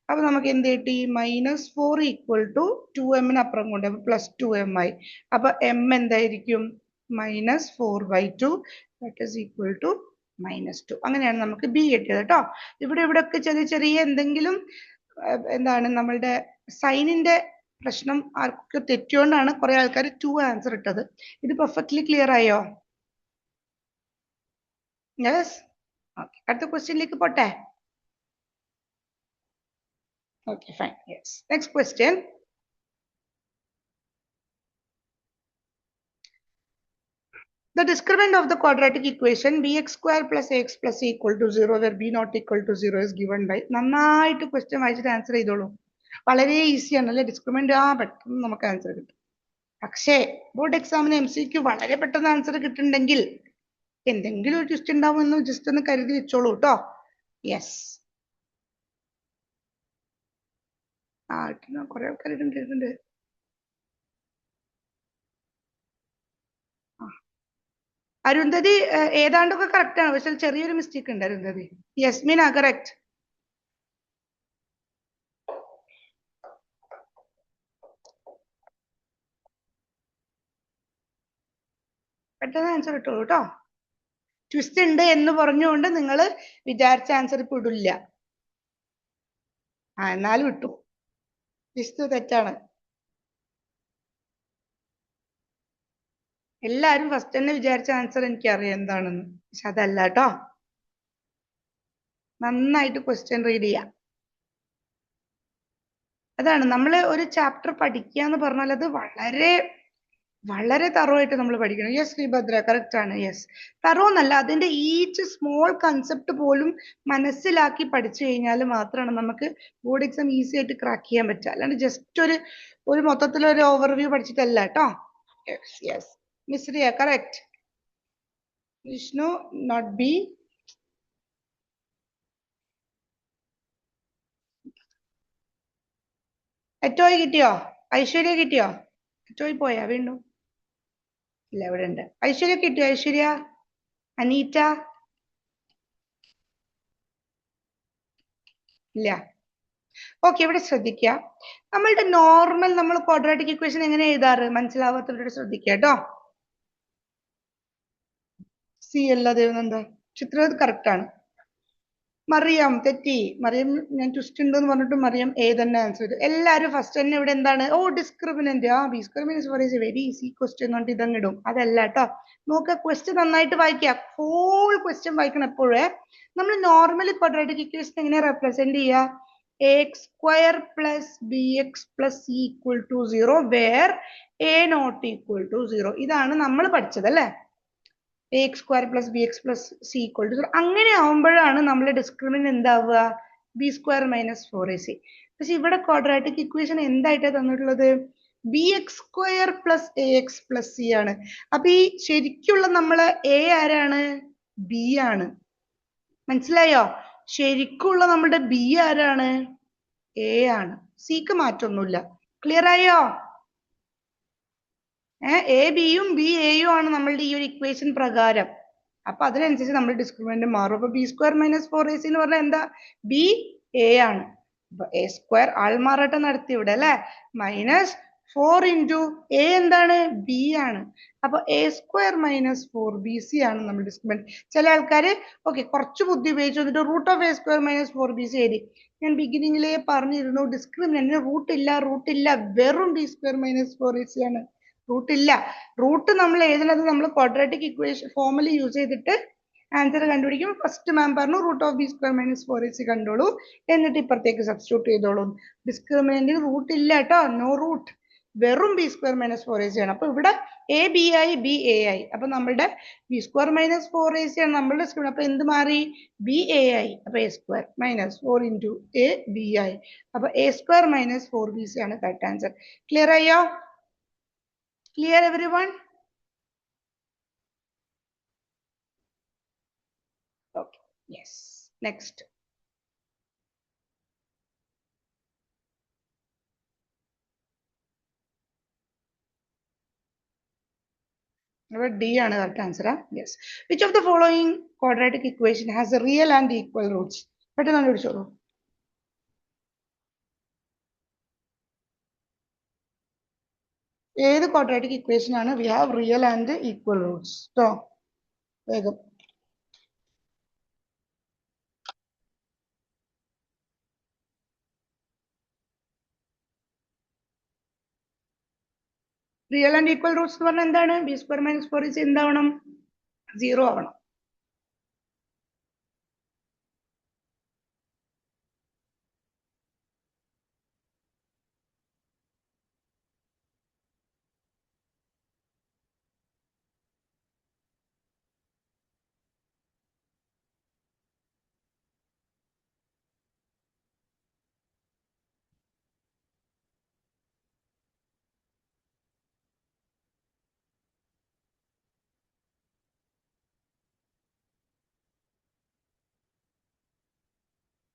അപ്പൊ നമുക്ക് എന്ത് കിട്ടി? -4 ഈക്വൽ ടു 2m അപ്പുറം കൊണ്ട് അപ്പൊ +2m ആയി. അപ്പൊ m എന്തായിരിക്കും? -4/2 ദാറ്റ് ഈസ് ഈക്വൽ ടു -2. അങ്ങനെയാണ് നമുക്ക് ബി കിട്ടിയത് കേട്ടോ. ഇവിടെ ഒക്കെ ചെറിയ ചെറിയ എന്തെങ്കിലും എന്താണ് നമ്മളുടെ സൈനിന്റെ പ്രശ്നം ആർക്കൊക്കെ തെറ്റിയോണ്ടാണ് കുറെ ആൾക്കാർ 2 ആൻസർ ഇട്ടത്. ഇത് പെർഫെക്റ്റ്ലി ക്ലിയർ ആയോ? യെസ്. ഓക്കെ, അടുത്ത ക്വസ്റ്റ്യനിലേക്ക് പോട്ടെ. Okay, fine. Yes. Next question. The discriminant of the quadratic equation bx square plus ax plus c equal to 0 where b not equal to 0 is given by. നന്നായിട്ട് question വായിച്ചിട്ട് answer ചെയ്തോളൂ. വളരെ easy ആണല്ലേ discriminant? പെട്ടെന്ന് നമുക്ക് answer കിട്ടും. പക്ഷേ board എക്സാമിന് MCQ വളരെ പെട്ടെന്ന് ആൻസർ കിട്ടുന്നുണ്ടെങ്കിൽ എന്തെങ്കിലും ഒരു ട്വിസ്റ്റ് ഉണ്ടാവുമെന്ന് ജസ്റ്റ് ഒന്ന് കരുതി വെച്ചോളൂ കേട്ടോ. യെസ്, കുറെ ആൾക്കാർ ഇട്ടുണ്ട്. അരുന്ധതി ഏതാണ്ടൊക്കെ കറക്റ്റ് ആണ്, പക്ഷെ ചെറിയൊരു മിസ്റ്റേക്ക് ഉണ്ട് അരുന്ധതി. യസ്മിന കറക്റ്റ്. പെട്ടെന്ന് ആൻസർ കിട്ടുള്ളൂ കേട്ടോ. ട്വിസ്റ്റ് ഉണ്ട് എന്ന് പറഞ്ഞുകൊണ്ട് നിങ്ങൾ വിചാരിച്ച ആൻസർ ഇപ്പൊ ഇടില്ല. എന്നാലും ഇട്ടു. ട്വിസ്റ്റ് തെറ്റാണ്. എല്ലാരും ഫസ്റ്റ് തന്നെ വിചാരിച്ച ആൻസർ എനിക്ക് അറിയാം എന്താണെന്ന്, പക്ഷെ അതല്ല കേട്ടോ. നന്നായിട്ട് ക്വസ്റ്റ്യൻ റീഡ് ചെയ്യാം. അതാണ് നമ്മൾ ഒരു ചാപ്റ്റർ പഠിക്കുക എന്ന് പറഞ്ഞാൽ അത് വളരെ വളരെ തറവായിട്ട് നമ്മൾ പഠിക്കണം. യെസ് ശ്രീഭദ്ര, കറക്റ്റ് ആണ്. യെസ്, തറവെന്നല്ല, അതിന്റെ ഈച്ച് സ്മോൾ കൺസെപ്റ്റ് പോലും മനസ്സിലാക്കി പഠിച്ചു കഴിഞ്ഞാൽ മാത്രമാണ് നമുക്ക് ബോർഡ് എക്സാം ഈസി ആയിട്ട് ക്രാക്ക് ചെയ്യാൻ പറ്റുക. അല്ലാണ്ട് ജസ്റ്റ് ഒരു മൊത്തത്തിലൊരു ഓവർവ്യൂ പഠിച്ചിട്ടല്ല കേട്ടോ. Yes yes, Misriya correct. Vishnu not B. എറ്റോയ് കിട്ടിയോ? ഐശ്വര്യ കിട്ടിയോ? എറ്റോയ് പോയാ വീണ്ടും? ഇല്ല, ഇവിടെ ഉണ്ട്. ഐശ്വര്യ കിട്ടിയോ? ഐശ്വര്യ, അനീറ്റ ഇല്ല. ഓക്കെ, ഇവിടെ ശ്രദ്ധിക്കുക. നമ്മളുടെ നോർമൽ നമ്മൾ ക്വാഡ്രാറ്റിക് ഇക്വേഷൻ എങ്ങനെ എഴുതാറ്? മനസ്സിലാവാത്തവരുടെ ശ്രദ്ധിക്കുക കേട്ടോ. സി അല്ലാതെ എന്താ? ചിത്രം കറക്റ്റ് ആണ്. മറിയം തെറ്റി. മറിയം ഞാൻ ട്വിസ്റ്റ് ഉണ്ടെന്ന് പറഞ്ഞിട്ട് മറിയം എ തന്നെ ആൻസർ ചെയ്തു. എല്ലാവരും ഫസ്റ്റ് തന്നെ ഇവിടെ എന്താണ്? Oh discriminant. B discriminant four is a very easy question എന്ന് പറഞ്ഞിട്ട് ഇതങ്ങിടും. അതല്ല കേട്ടോ. നോക്കുക, ക്വസ്റ്റ്യൻ നന്നായിട്ട് വായിക്കുക. ഹോൾ ക്വസ്റ്റ്യൻ വായിക്കണം എപ്പോഴേ. നമ്മൾ നോർമലി ക്വാഡ്രാറ്റിക് ഇക്വേഷൻ എങ്ങനെ റെപ്രസെന്റ് ചെയ്യുക? X square plus b x plus c equal to 0 where a not equal to 0. ഇതാണ് നമ്മൾ പഠിച്ചത് അല്ലേ? ax square plus bx plus c equal to 0. അങ്ങനെ ആവുമ്പോഴാണ് നമ്മൾ ഡിസ്ക്രിമിനന്റ് എന്താവുക? B square minus 4ac. പക്ഷെ ഇവിടെ ക്വാഡ്രാറ്റിക് ഇക്വേഷൻ എന്തായിട്ടാണ് തന്നിട്ടുള്ളത്? B X square plus A X plus C ആണ്. അപ്പൊ ഈ ശരിക്കുള്ള നമ്മള് എ ആരാണ്? ബി ആണ്. മനസ്സിലായോ? ശരിക്കുള്ള നമ്മുടെ ബി ആരാണ്? എ ആണ്. സിക്ക് മാറ്റൊന്നുമില്ല. ക്ലിയർ ആയോ? എ ബിയും ബി എയും ആണ് നമ്മളുടെ ഈ ഒരു ഇക്വേഷൻ പ്രകാരം. അപ്പൊ അതിനനുസരിച്ച് നമ്മൾ ഡിസ്ക്രിമിനന്റ് മാറും. അപ്പൊ ബി സ്ക്വയർ മൈനസ് 4ac എന്ന് പറഞ്ഞാൽ എന്താ? ബി എ ആണ്. അപ്പൊ എ സ്ക്വയർ ആൾമാറാട്ടം നടത്തി ഇവിടെ അല്ലെ? മൈനസ് 4 into a എന്താണ് b ആണ്. അപ്പൊ a² minus 4bc ആണ് നമ്മുടെ ഡിസ്ക്രിമിനന്റ്. ചില ആൾക്കാര് ഓക്കെ കുറച്ച് ബുദ്ധി ഉപയോഗിച്ച് വന്നിട്ട് √(a² minus 4bc) എഴുതി. ഞാൻ ബിഗിനിങ്ങിലേ പറഞ്ഞിരുന്നു ഡിസ്ക്രിമിനന്റിന് റൂട്ട് ഇല്ല, വെറും b² minus 4ac ആണ്. റൂട്ട് ഇല്ല. റൂട്ട് നമ്മൾ എഴുതുന്നത് നമ്മൾ ക്വാഡ്രാറ്റിക് ഇക്വേഷൻ ഫോർമുല യൂസ് ചെയ്തിട്ട് ആൻസർ കണ്ടുപിടിക്കും. ഫസ്റ്റ് മാം പറഞ്ഞു √(b² minus 4ac) കണ്ടോളൂ, എന്നിട്ട് ഇപ്പുറത്തേക്ക് സബ്സ്റ്റിറ്റ്യൂട്ട് ചെയ്തോളൂ. ഡിസ്ക്രിമിനന്റിന് റൂട്ട് ഇല്ല കേട്ടോ, നോ റൂട്ട്, വെറും b² minus 4ac ആണ്. അപ്പൊ ഇവിടെ a b ആയി, b a ആയി. അപ്പൊ നമ്മളുടെ b² minus 4ac ആണ് നമ്മളുടെ ഡിസ്ക്രിമിനന്റ്. അപ്പൊ എന്ത് മാറി, b a ആയി. അപ്പൊ a² minus 4 into a b ആയി. അപ്പൊ a² minus 4bc ആണ് കറക്റ്റ് ആൻസർ. ക്ലിയർ ആയോ? Clear everyone? Okay, yes. Next. D ആണ് correct answer. Yes. Which of the following quadratic equation has real and equal Roots? പെട്ടെന്ന് കണ്ടുപിടിച്ചോളൂ. ഏത് quadratic equation ആണ് we have real and equal Roots? കേട്ടോ, വേഗം. Real and equal Roots എന്ന് പറഞ്ഞാൽ എന്താണ്? b² minus 4ac എന്താവണം? 0 ആവണം.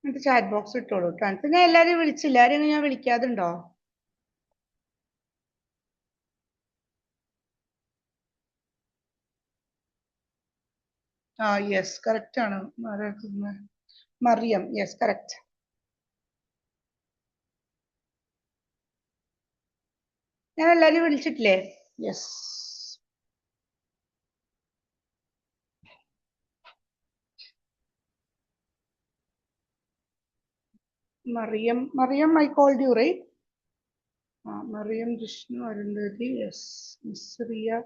എന്നിട്ട് ചാറ്റ് ബോക്സ് ഇട്ടോളൂ കേട്ടോ. ഞാൻ എല്ലാവരെയും വിളിച്ചില്ല, ആരെയും ഞാൻ വിളിക്കാതുണ്ടോ? ആ യെസ്, കറക്റ്റ് ആണ്. Mariam, yes correct. ഞാൻ എല്ലാവരെയും വിളിച്ചിട്ടില്ലേ? Yes. Mariam, I called you, right? Mariam, Vishnu, Arundhati, yes. Miss Riya.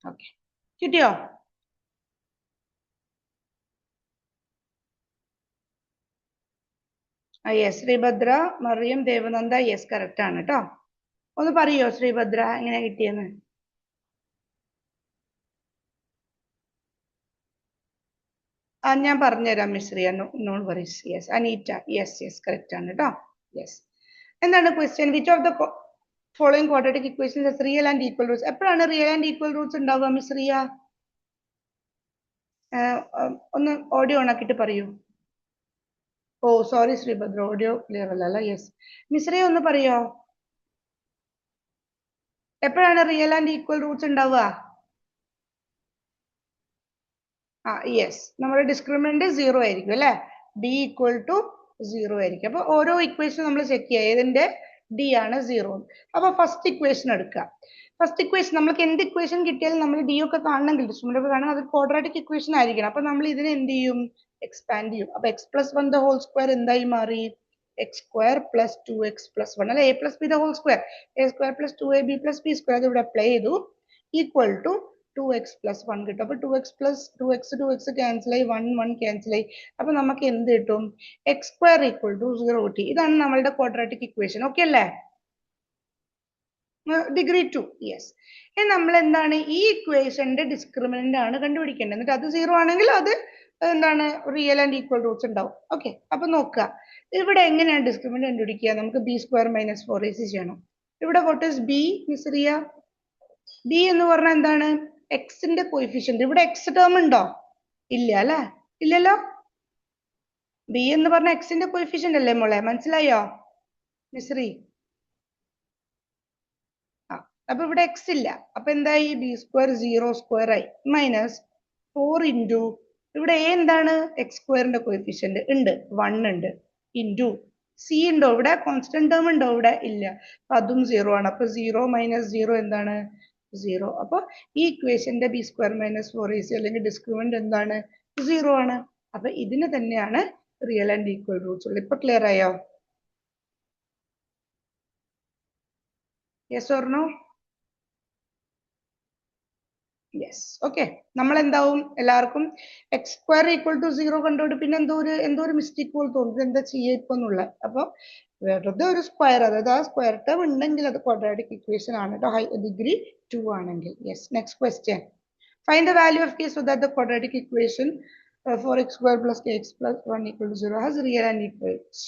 Okay. കിട്ടിയോ? Yes. Sreebhadra, Mariam, Devananda, yes correct ആണ് കേട്ടോ. ഒന്ന് പറയോ ശ്രീഭദ്ര എങ്ങനെ കിട്ടിയെന്ന്? ഞാൻ പറഞ്ഞുതരാം miss Riya, no worries. Yes. Aneeta, yes correct ആണ് കേട്ടോ. യെസ്. എന്താണ് question? Which of the following quadratic equations has real and equal roots? എപ്പോഴാണ് റിയൽ ആൻഡ് ഈക്വൽ റൂട്ട്സ് ഉണ്ടാവുക മിസ് റിയ? ഒന്ന് ഓഡിയോ ഓൺ ആക്കിയിട്ട് പറയൂ. Oh sorry Sreebhadra, audio clear അല്ല. യെസ്. മിസ് റിയ ഒന്ന് പറയോ, എപ്പോഴാണ് റിയൽ ആൻഡ് ഈക്വൽ റൂട്ട്സ് ഉണ്ടാവുക? യെസ്, നമ്മുടെ ഡിസ്ക്രിമിനന്റ് 0 ആയിരിക്കും അല്ലെ? d = 0 ആയിരിക്കും. അപ്പൊ ഓരോ ഇക്വേഷൻ നമ്മൾ ചെക്ക് ചെയ്യുക, ഏതിന്റെ d ആണ് 0. അപ്പൊ ഫസ്റ്റ് ഇക്വേഷൻ എടുക്കുക. ഫസ്റ്റ് ഇക്വേഷൻ നമ്മൾക്ക് എന്ത് ഇക്വേഷൻ കിട്ടിയാലും നമ്മൾ d ഒക്കെ കാണണമെങ്കിൽ ഡിസ്ക്രിമിനന്റ് ഒക്കെ കാണാൻ അത് ക്വാഡ്രാറ്റിക് ഇക്വേഷൻ ആയിരിക്കണം. അപ്പൊ നമ്മൾ ഇതിനെ എന്ത് ചെയ്യും? എക്സ്പാൻഡ് ചെയ്യും. അപ്പൊ x+1² എന്തായി മാറി? x² + 2x + 1 അല്ലെ? a + b (² a² + 2ab + b²) അത് ഇവിടെ അപ്ലൈ ചെയ്തു, ഈക്വൽ ടു 2x + 1 കിട്ടും. അപ്പൊ 2x + 2x ക്യാൻസൽ ആയി, 1 ക്യാൻസൽ ആയി. അപ്പൊ നമുക്ക് എന്ത് കിട്ടും? x² = 0 കിട്ടി. ഇതാണ് നമ്മളുടെ ക്വാഡ്രാറ്റിക് ഇക്വേഷൻ. ഓക്കെ അല്ലേ? ഡിഗ്രി 2. യെസ്. നമ്മൾ എന്താണ് ഈ ഇക്വേഷന്റെ ഡിസ്ക്രിമിനന്റ് ആണ് കണ്ടുപിടിക്കേണ്ടത്. എന്നിട്ട് അത് 0 ആണെങ്കിൽ അത് എന്താണ് റിയൽ ആൻഡ് ഈക്വൽ റൂട്ട്സ് ഉണ്ടാവും. ഓക്കെ. അപ്പൊ നോക്കുക ഇവിടെ എങ്ങനെയാണ് ഡിസ്ക്രിമിനന്റ് കണ്ടുപിടിക്കുക? നമുക്ക് b² - 4ac ചെയ്യണം. ഇവിടെ what is b miss Riya? b എന്ന് പറഞ്ഞാൽ എന്താണ്? എക്സിന്റെ കോയിഫിഷ്യന്റ്. ഇവിടെ എക്സ് ടേം ഉണ്ടോ? ഇല്ല അല്ലെ? ഇല്ലല്ലോ. b എന്ന് പറഞ്ഞ എക്സിന്റെ കോയിഫിഷ്യന്റ് അല്ലേ മോളെ? മനസ്സിലായോ മിസ് റി? അപ്പൊ ഇവിടെ x ഇല്ല. അപ്പൊ എന്തായി? b² 0² ആയി, -4 × ഇവിടെ എ എന്താണ്? എക്സ് സ്ക്വയറിന്റെ കോഎഫിഷ്യന്റ് ഉണ്ട്, 1 ഉണ്ട്. ഇൻറ്റു സി ഉണ്ടോ ഇവിടെ? കോൺസ്റ്റന്റ് ടേം ഉണ്ടോ ഇവിടെ? ഇല്ല. അപ്പൊ അതും 0 ആണ്. അപ്പൊ 0 മൈനസ് 0 എന്താണ്? 0. അപ്പൊ ഈ ഇക്വേഷന്റെ ബി സ്ക്വയർ മൈനസ് 4ac അല്ലെങ്കിൽ ഡിസ്ക്രിമിനന്റ് എന്താണ്? 0 ആണ്. അപ്പൊ ഇതിന് തന്നെയാണ് റിയൽ ആൻഡ് ഈക്വൽ റൂട്ട്സ് ഉള്ളത്. ഇപ്പൊ ക്ലിയർ ആയോ? Yes or no? Yes. Okay. നമ്മൾ എന്താവും? എല്ലാവർക്കും എക്സ് സ്ക്വയർ ഈക്വൽ ടു 0 കണ്ടോട്ട് പിന്നെ എന്തോ ഒരു മിസ്റ്റേക്ക് പോലെ തോന്നുന്നു, എന്താ ചെയ്യുക ഇപ്പൊ എന്നുള്ള. അപ്പൊ വെറുതെ ഒരു സ്ക്വയർ, അതായത് ആ സ്ക്വയർ ടേം ഉണ്ടെങ്കിൽ അത് ക്വാഡ്രാറ്റിക് ഇക്വേഷൻ ആണ് കേട്ടോ, ഡിഗ്രി 2 ആണെങ്കിൽ. Yes. Next question. Find the value of k so that the quadratic equation 4x square plus kx plus 1 equal to 0 has real and equal roots.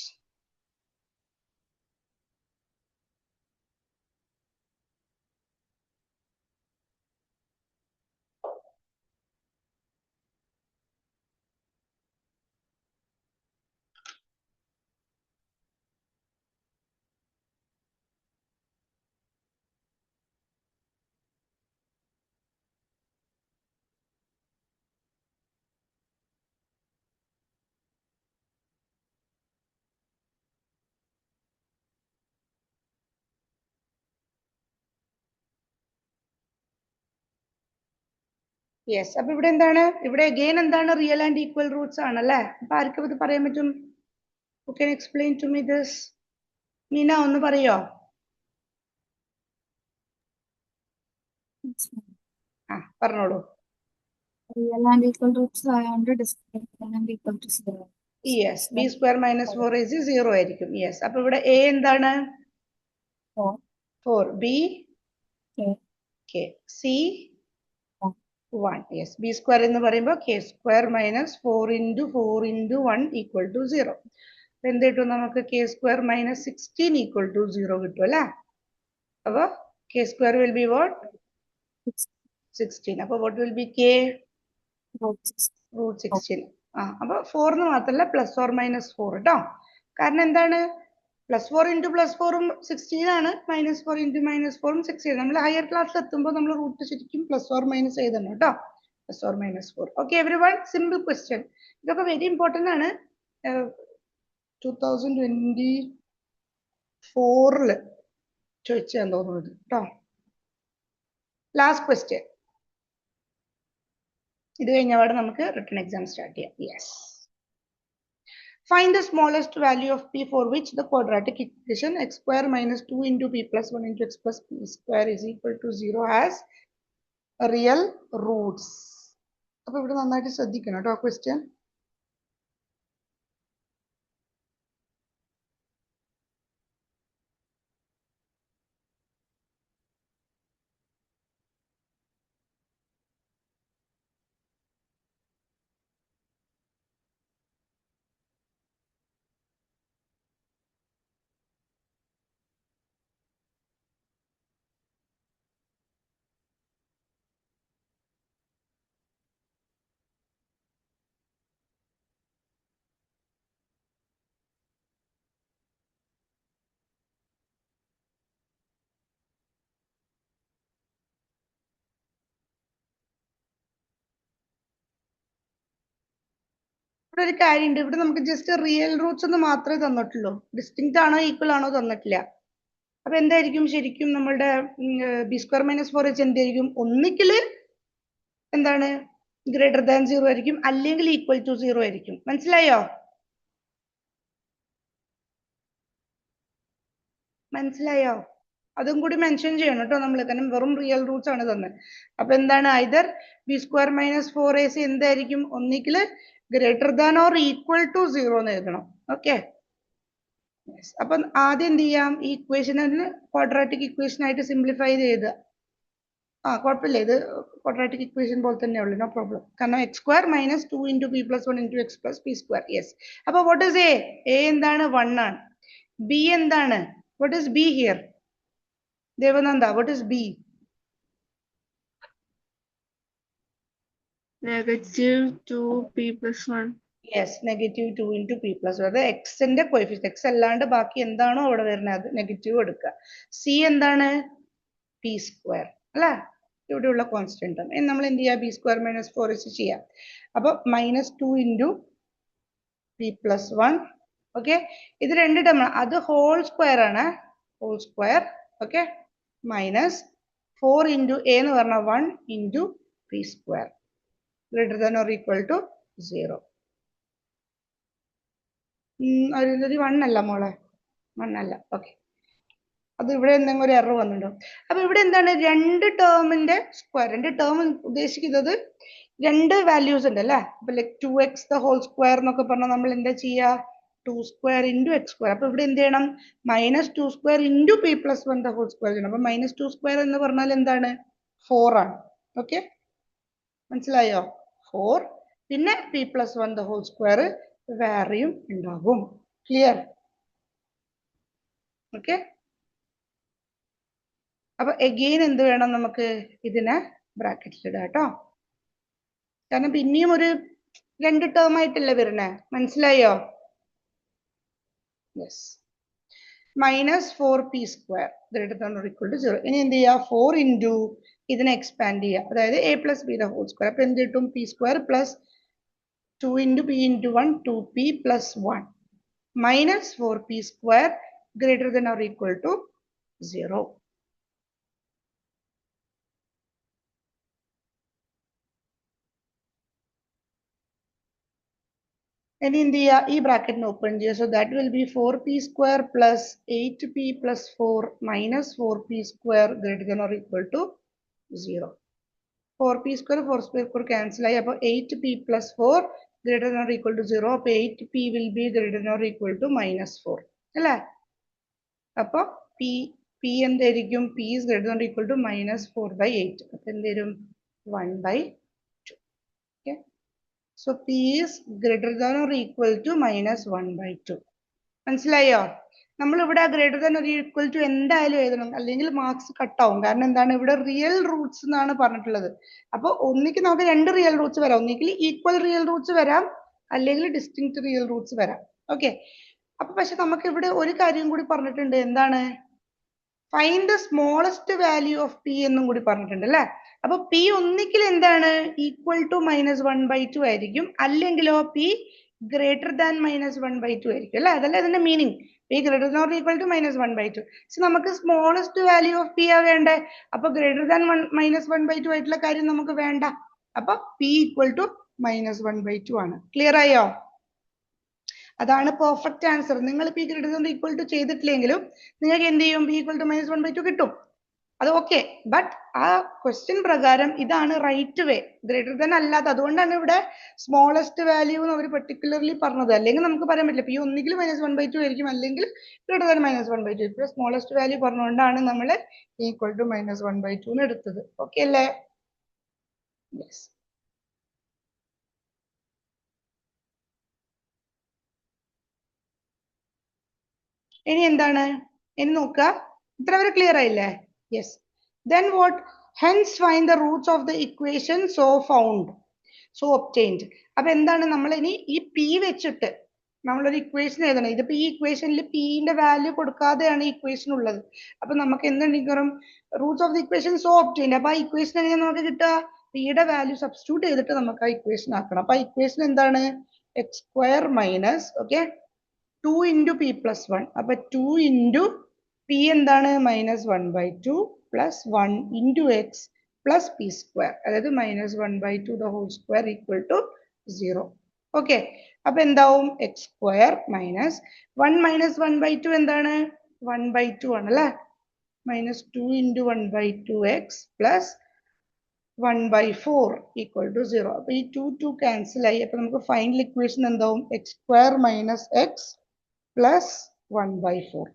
Yes. അപ്പൊ ഇവിടെ എന്താണ്? ഇവിടെ again എന്താണ്? റിയൽ ആൻഡ് ഈക്വൽ റൂട്ട്സ് ആണല്ലേ. അപ്പൊ ആർക്കും ഇത് പറയാൻ പറ്റും? Who can explain to me this? Meena ഒന്ന് പറയോ? ആ പറഞ്ഞോളൂ. റിയൽ ആൻഡ് ഈക്വൽ റൂട്ട്സ് ആയതുകൊണ്ട് discriminant and equal to 0. Yes. B square minus 4ac 0 ആയിരിക്കും. യെസ്. അപ്പൊ ഇവിടെ എ എന്താണ്? 4. B k. C 1. Yes. B square എന്ന് പറയുമ്പോൾ k square minus 4 into 4 into 1 equal to 0. എന്ത് കിട്ടും നമുക്ക്? K square minus 16 equal to 0 കിട്ടും അല്ലേ. അപ്പൊ k square will be what? 16. അപ്പൊ what will B K? Root 16. അപ്പൊ 4 എന്ന് മാത്രമല്ല പ്ലസ് ഓർ മൈനസ് 4 കേട്ടോ. കാരണം എന്താണ്? പ്ലസ് 4 ഇൻറ്റു പ്ലസ് 4ഉം 16 ആണ്, മൈനസ് 4 ഇൻറ്റു മൈനസ് 4ഉം 16. നമ്മൾ ഹയർ ക്ലാസ്സിൽ എത്തുമ്പോൾ നമ്മൾ റൂട്ട് ശരിക്കും പ്ലസ് ഓർ മൈനസ് എഴുതണം കേട്ടോ. Plus or minus 4. Okay every one, simple question. ഇതൊക്കെ വെരി ഇമ്പോർട്ടൻ്റ് ആണ്. 2024 ചോദിച്ചാൽ തോന്നുന്നത് കേട്ടോ. Last question. ഇത് കഴിഞ്ഞപാട് നമുക്ക് റിട്ടൺ എക്സാം സ്റ്റാർട്ട് ചെയ്യാം. Yes. Find the smallest value of p for which the quadratic equation x square minus 2 into p plus 1 into x plus p square is equal to 0 has real roots. അപ്പോൾ ഇവിടെ നന്നായിട്ട് ശ്രദ്ധിക്കണം കേട്ടോ question. ഇവിടെ ഒരു കാര്യമുണ്ട്. ഇവിടെ നമുക്ക് ജസ്റ്റ് റിയൽ റൂട്ട്സ് എന്ന് മാത്രമേ തന്നിട്ടുള്ളൂ. ഡിസ്റ്റിങ്ക്റ്റ് ആണോ ഈക്വൽ ആണോ തന്നിട്ടില്ല. അപ്പൊ എന്തായിരിക്കും ശരിക്കും നമ്മളുടെ ബി സ്ക്വയർ മൈനസ് 4h എന്തായിരിക്കും? ഒന്നിക്കല് എന്താണ്? ഗ്രേറ്റർ ദാൻ 0 ആയിരിക്കും, അല്ലെങ്കിൽ ഈക്വൽ ടു 0 ആയിരിക്കും. മനസ്സിലായോ? മനസ്സിലായോ? അതും കൂടി മെൻഷൻ ചെയ്യണം കേട്ടോ നമ്മൾ, കാരണം വെറും റിയൽ റൂട്ട്സ് ആണ് തന്നെ. അപ്പൊ എന്താണ്? Either B square minus 4ac എന്തായിരിക്കും? ഒന്നിക്കല് greater than or equal to 0 എന്ന് എഴുതണം. ഓക്കെ. അപ്പൊ ആദ്യം എന്ത് ചെയ്യാം? ഈ ഇക്വേഷനെ ക്വാഡ്രാറ്റിക് ഇക്വേഷൻ ആയിട്ട് സിംപ്ലിഫൈ ചെയ്ത് കുഴപ്പമില്ല, ഇത് ക്വാഡ്രാറ്റിക് ഇക്വേഷൻ പോലെ തന്നെ ഉള്ളു, നോ പ്രോബ്ലം. കാരണം X square minus 2 into P plus 1 into X plus P square. Yes. അപ്പൊ വാട്ട് ഇസ് എ? എന്താണ്? 1 ആണ്. ബി എന്താണ്? What is B here? Devananda, what is B? Negative 2p plus 1. Yes. Negative 2 into P plus 1. അത് എക്സിന്റെ coefficient, X അല്ലാണ്ട് ബാക്കി എന്താണോ അവിടെ വരുന്നത് അത് നെഗറ്റീവ് എടുക്കുക. സി എന്താണ്? പി സ്ക്വയർ അല്ലേ. ഇവിടെയുള്ള കോൺസ്റ്റന്റ് ടേം. ഇനി നമ്മൾ എന്ത് ചെയ്യുക? ബി സ്ക്വയർ മൈനസ് 4 വെച്ച് ചെയ്യാം. അപ്പൊ -2 ഇൻറ്റു പി പ്ലസ് 1. ഓക്കെ, ഇത് രണ്ട് ടേം ആണ്, അത് ഹോൾ സ്ക്വയർ ആണ്, whole square. Okay, minus 4 into a എന്ന് പറഞ്ഞാൽ 1 into p square greater than or equal to 0. ഒരു 1 അല്ല മോളെ, 1 അല്ല. ഓക്കെ, അത് ഇവിടെ എന്തെങ്കിലും ഒരു എറർ വന്നിട്ടുണ്ടോ? അപ്പൊ ഇവിടെ എന്താണ്? രണ്ട് ടേമിന്റെ സ്ക്വയർ, രണ്ട് ടേം ഉദ്ദേശിക്കുന്നത് രണ്ട് വാല്യൂസ് ഉണ്ട് അല്ലെ. അപ്പൊ like 2x the whole square എന്നൊക്കെ പറഞ്ഞാൽ നമ്മൾ എന്താ ചെയ്യുക? 2 സ്ക്വയർ ഇൻറ്റു എക്സ് സ്ക്വയർ. അപ്പൊ ഇവിടെ എന്ത് ചെയ്യണം? -2 square into P plus 1 the whole square ചെയ്യണം. അപ്പൊ -2 സ്ക്വയർ എന്ന് പറഞ്ഞാൽ എന്താണ്? 4 ആണ്. ഓക്കെ, മനസ്സിലായോ? 4 പിന്നെ p plus 1 the whole square വേറെയും ഉണ്ടാകും. ക്ലിയർ? ഓക്കെ, അപ്പൊ എഗെയിൻ എന്ത് വേണം? നമുക്ക് ഇതിനെ ബ്രാക്കറ്റിൽ ഇടാം കേട്ടോ. കാരണം പിന്നെയും ഒരു രണ്ട് ടേം ആയിട്ടല്ലേ വരുന്നേ. മനസ്സിലായോ? Yes. -4 p square greater than or equal to 0. ഇനി എന്ത് ചെയ്യുക? 4 ഇൻറ്റു ഇതിനെ എക്സ്പാൻഡ് ചെയ്യുക, അതായത് a plus b the whole square. അപ്പൊ എന്ത് കിട്ടും? P square plus 2 into p into 1 2p plus 1 -4 p square greater than or equal to 0. ഇനി എന്ത് ചെയ്യുക? ഈ ബ്രാക്കറ്റിന് ഓപ്പൺ ചെയ്യുക. So that will be 4p square plus 8p plus 4 -4p square greater than or equal to 0. 4p square 4 square cancel ആയി. അപ്പോൾ 8p plus 4 greater than or equal to 0. അപ്പോൾ 8p will be greater than or equal to -4 അല്ലേ. അപ്പോൾ p എന്തായിരിക്കും? p is greater than or equal to -4/8. അപ്പോൾ എന്ത് വരും? 1/2. Okay, so p is greater than or equal to -1/2. മനസ്സിലായോ? നമ്മൾ ഇവിടെ ഗ്രേറ്റർ ദാൻ ഒരു ഈക്വൽ ടു എന്തായാലും എഴുതണം, അല്ലെങ്കിൽ മാർക്സ് കട്ടാവും. കാരണം എന്താണ്? ഇവിടെ റിയൽ റൂട്ട്സ് എന്നാണ് പറഞ്ഞിട്ടുള്ളത്. അപ്പൊ ഒന്നിക്ക് നമുക്ക് രണ്ട് റിയൽ റൂട്ട്സ് വരാം, ഒന്നിക്കിൽ ഈക്വൽ റിയൽ റൂട്ട്സ് വരാം, അല്ലെങ്കിൽ ഡിസ്റ്റിങ്ക്ട് റിയൽ റൂട്ട്സ് വരാം. ഓക്കെ, അപ്പൊ പക്ഷെ നമുക്ക് ഇവിടെ ഒരു കാര്യം കൂടി പറഞ്ഞിട്ടുണ്ട്. എന്താണ്? Find the smallest value of P എന്നും കൂടി പറഞ്ഞിട്ടുണ്ട് അല്ലെ. അപ്പൊ പി ഒന്നിക്കിൽ എന്താണ്? ഈക്വൽ ടു -1/2 ആയിരിക്കും, അല്ലെങ്കിലോ പി ഗ്രേറ്റർ ദാൻ -1/2 ആയിരിക്കും അല്ലെ. അതല്ല ഇതിന്റെ meaning. P greater than or equal to -1/2. So നമുക്ക് സ്മോളസ്റ്റ് വാല്യൂ ഓഫ് പി ആ വേണ്ടേ. അപ്പൊ ഗ്രേറ്റർ ദാൻ -1/2 ആയിട്ടുള്ള കാര്യം നമുക്ക് വേണ്ട. അപ്പൊ പി ഈക്വൽ ടു -1/2 ആണ്. ക്ലിയർ ആയോ? അതാണ് പെർഫെക്റ്റ് ആൻസർ. നിങ്ങൾ P greater than equal to ചെയ്തിട്ടില്ലെങ്കിലും നിങ്ങൾക്ക് എന്ത് ചെയ്യും? പി ഈക്വൽ ടു -1/2 കിട്ടും. അത് ഓക്കെ, ബട്ട് ആ ക്വസ്റ്റ്യൻ പ്രകാരം ഇതാണ് റൈറ്റ് വേ, ഗ്രേറ്റർ ദാൻ അല്ലാത്ത. അതുകൊണ്ടാണ് ഇവിടെ സ്മോളസ്റ്റ് വാല്യൂ എന്ന് അവർ പെർട്ടിക്കുലർലി പറഞ്ഞത്. അല്ലെങ്കിൽ നമുക്ക് പറയാൻ പറ്റില്ല, പി ഒന്നുകിൽ -1/2 ആയിരിക്കും, അല്ലെങ്കിൽ ഗ്രേറ്റർ ദാൻ -1/2. ഇപ്പോൾ സ്മോളസ്റ്റ് വാല്യൂ പറഞ്ഞുകൊണ്ടാണ് നമ്മൾ ഈക്വൽ ടു -1/2 എന്ന് എടുത്തത്. ഓക്കെ അല്ലേ? യെസ്. ഇനി എന്താണ്? ഇനി നോക്കുക. ഇത്ര വരെ ക്ലിയർ ആയില്ലേ? Yes. Then what? Hence find the roots of the equation so found, so obtained. അപ്പൊ എന്താണ്? നമ്മൾ ഇനി ഈ p വെച്ചിട്ട് നമ്മളൊരു ഇക്വേഷൻ എഴുതണം. ഇതിപ്പോ ഈ ഇക്വേഷനിൽ പിന്റെ വാല്യൂ കൊടുക്കാതെയാണ് ഈ ഇക്വേഷൻ ഉള്ളത്. അപ്പൊ നമുക്ക് എന്തുണ്ടെങ്കിലും Roots of the equation so obtained. അപ്പൊ ആ ഇക്വേഷൻ എങ്ങനെ നമുക്ക് കിട്ടുക? പിയുടെ വാല്യൂ സബ്സ്റ്റിറ്റ്യൂട്ട് ചെയ്തിട്ട് നമുക്ക് ആ ഇക്വേഷൻ ആക്കണം. അപ്പൊ ആ ഇക്വേഷൻ എന്താണ്? X square minus 2 into P plus 1. അപ്പൊ 2 ഇൻറ്റു പി എന്താണ്? -1/2 plus 1 into X plus P square, അതായത് -1/2 the whole square equal to 0. Okay, അപ്പൊ എന്താവും? എക്സ് സ്ക്വയർ മൈനസ് 1 - 1/2 എന്താണ്? 1/2 ആണ് അല്ലെ. -2 into 1/2 x plus 1/4 equal to 0. അപ്പൊ ഈ 2 ക്യാൻസൽ ആയി. അപ്പൊ നമുക്ക് ഫൈനൽ ഇക്വേഷൻ എന്താവും? X square minus X plus 1/4.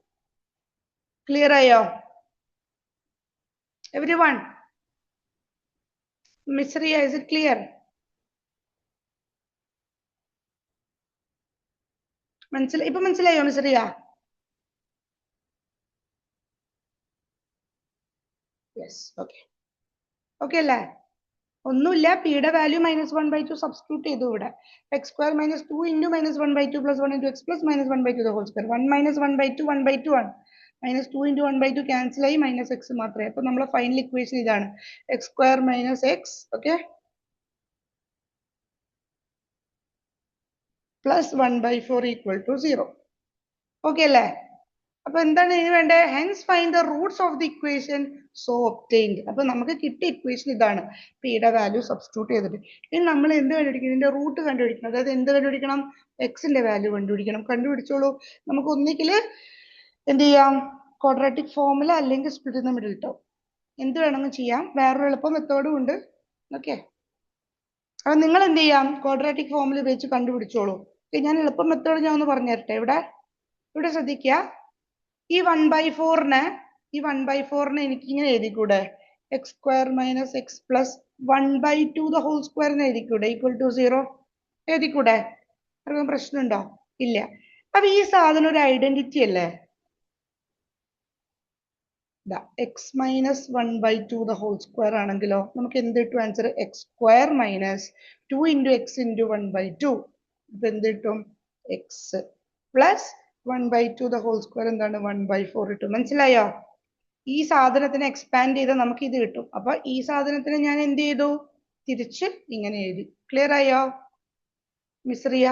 Clear ആയോ everyone? Miss Riya, is it clear? ഇപ്പൊ മനസ്സിലായോ miss Riya? Yes. Okay, okay അല്ലേ? ഒന്നുമില്ല, പിയുടെ വാല്യൂ -1/2 സബ്സ്റ്റിറ്റ്യൂട്ട് ചെയ്തു ഇവിടെ. X square -2 into -1/2 plus 1 into X plus -1/2 the whole square. 1 - 1/2 1/2 ആണ്. മൈനസ് 2 ഇൻറ്റു 1/2 ക്യാൻസൽ ആയി മൈനസ് എക്സ് മാത്രമേ. അപ്പൊ നമ്മളെ ഫൈനൽ ഇക്വേഷൻ ഇതാണ് x square minus x okay plus 1/4 equal to 0. Okay അല്ലേ? അപ്പൊ എന്താണ് ഇതിന് വേണ്ടത്? Hence find the roots of the equation so obtained. അപ്പൊ നമുക്ക് കിട്ടിയ ഇക്വേഷൻ ഇതാണ്. പിയുടെ വാല്യൂ സബ്സ്റ്റിറ്റ്യൂട്ട് ചെയ്തിട്ട് ഇനി നമ്മൾ എന്ത് കണ്ടുപിടിക്കണം? ഇതിന്റെ റൂട്ട് കണ്ടുപിടിക്കണം. അതായത് എന്ത് കണ്ടുപിടിക്കണം? എക്സിന്റെ വാല്യൂ കണ്ടുപിടിക്കണം. കണ്ടുപിടിച്ചോളൂ. നമുക്ക് ഒന്നിക്കല് എന്ത് ചെയ്യാം? ക്വാഡ്രാറ്റിക് ഫോർമുല അല്ലെങ്കിൽ split in the middle term എന്ത് വേണമെങ്കിലും ചെയ്യാം. വേറൊരു എളുപ്പ മെത്തേഡും ഉണ്ട്. ഓക്കെ, അപ്പൊ നിങ്ങൾ എന്ത് ചെയ്യാം? ക്വാഡ്രാറ്റിക് ഫോർമുല ഉപയോഗിച്ച് കണ്ടുപിടിച്ചോളൂ. ഞാൻ എളുപ്പ മെത്തേഡ് ഞാൻ ഒന്ന് പറഞ്ഞു തരട്ടെ. ഇവിടെ ശ്രദ്ധിക്കുക. ഈ 1/4നെ എനിക്ക് ഇങ്ങനെ എഴുതിക്കൂടെ? X square minus X plus 1/2 the whole square എന്ന് എഴുതിക്കൂടെ? Equal to 0 എഴുതിക്കൂടെ? ആർക്കും പ്രശ്നമുണ്ടോ? ഇല്ല. അപ്പൊ ഈ സാധനം ഒരു ഐഡന്റിറ്റി അല്ലേ? X minus 1/2 the whole square ആണെങ്കിലോ നമുക്ക് എന്ത് കിട്ടും? Answer x square minus 2 into x into 1/2. ഇപ്പൊ എന്ത് കിട്ടും? X plus 1/2 the whole square എന്താണ്? 1/4 കിട്ടും. മനസ്സിലായോ? ഈ സാധനത്തിന് എക്സ്പാൻഡ് ചെയ്താൽ നമുക്ക് ഇത് കിട്ടും. അപ്പൊ ഈ സാധനത്തിന് ഞാൻ എന്ത് ചെയ്തു? തിരിച്ച് ഇങ്ങനെ എഴുതി. ക്ലിയർ ആയോ മിസ്റിയ?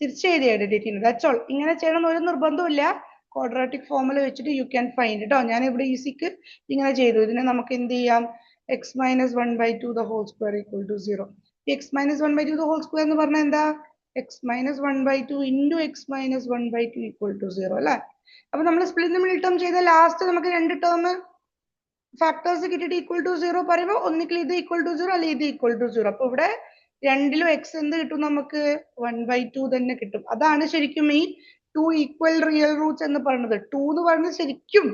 തിരിച്ച് എഴുതി ഐഡന്റിറ്റി. That's all. ഇങ്ങനെ ചെയ്യണം ഒരു നിർബന്ധമില്ല. ക്വാഡ്രാറ്റിക് ഫോർമുല വെച്ചിട്ട് യു ക്യാൻ ഫൈൻഡ് കേട്ടോ. ഞാൻ ഇവിടെ ഈസിക്ക് ഇങ്ങനെ ചെയ്തു. ഇതിനെ നമുക്ക് എന്ത് ചെയ്യാം? X minus 1/2 the whole square equal to 0. X minus 1/2 the whole square എന്ന് പറഞ്ഞാൽ എന്താ? X minus 1/2 into x minus 1/2 equal to 0 അല്ലേ? അപ്പൊ നമ്മൾ സ്പ്ലിറ്റ് മിഡിൽ ടേം ചെയ്ത ലാസ്റ്റ് നമുക്ക് രണ്ട് ടേം ഫാക്ടേഴ്സ് കിട്ടിയിട്ട് ഈക്വൽ ടു 0 പറയുമ്പോൾ ഒന്നിക്കൽ ഇത് ഈക്വൽ ടു 0 അല്ലെങ്കിൽ ഇത് ഈക്വൽ ടു 0. അപ്പൊ ഇവിടെ രണ്ടിലും എക്സ് എന്ത് കിട്ടും? നമുക്ക് 1/2 തന്നെ കിട്ടും. അതാണ് ശരിക്കും ഈ 2 ഈക്വൽ റിയൽ റൂട്ട്സ് എന്ന് പറയുന്നത്. 2 എന്ന് പറയുന്നത് ശരിക്കും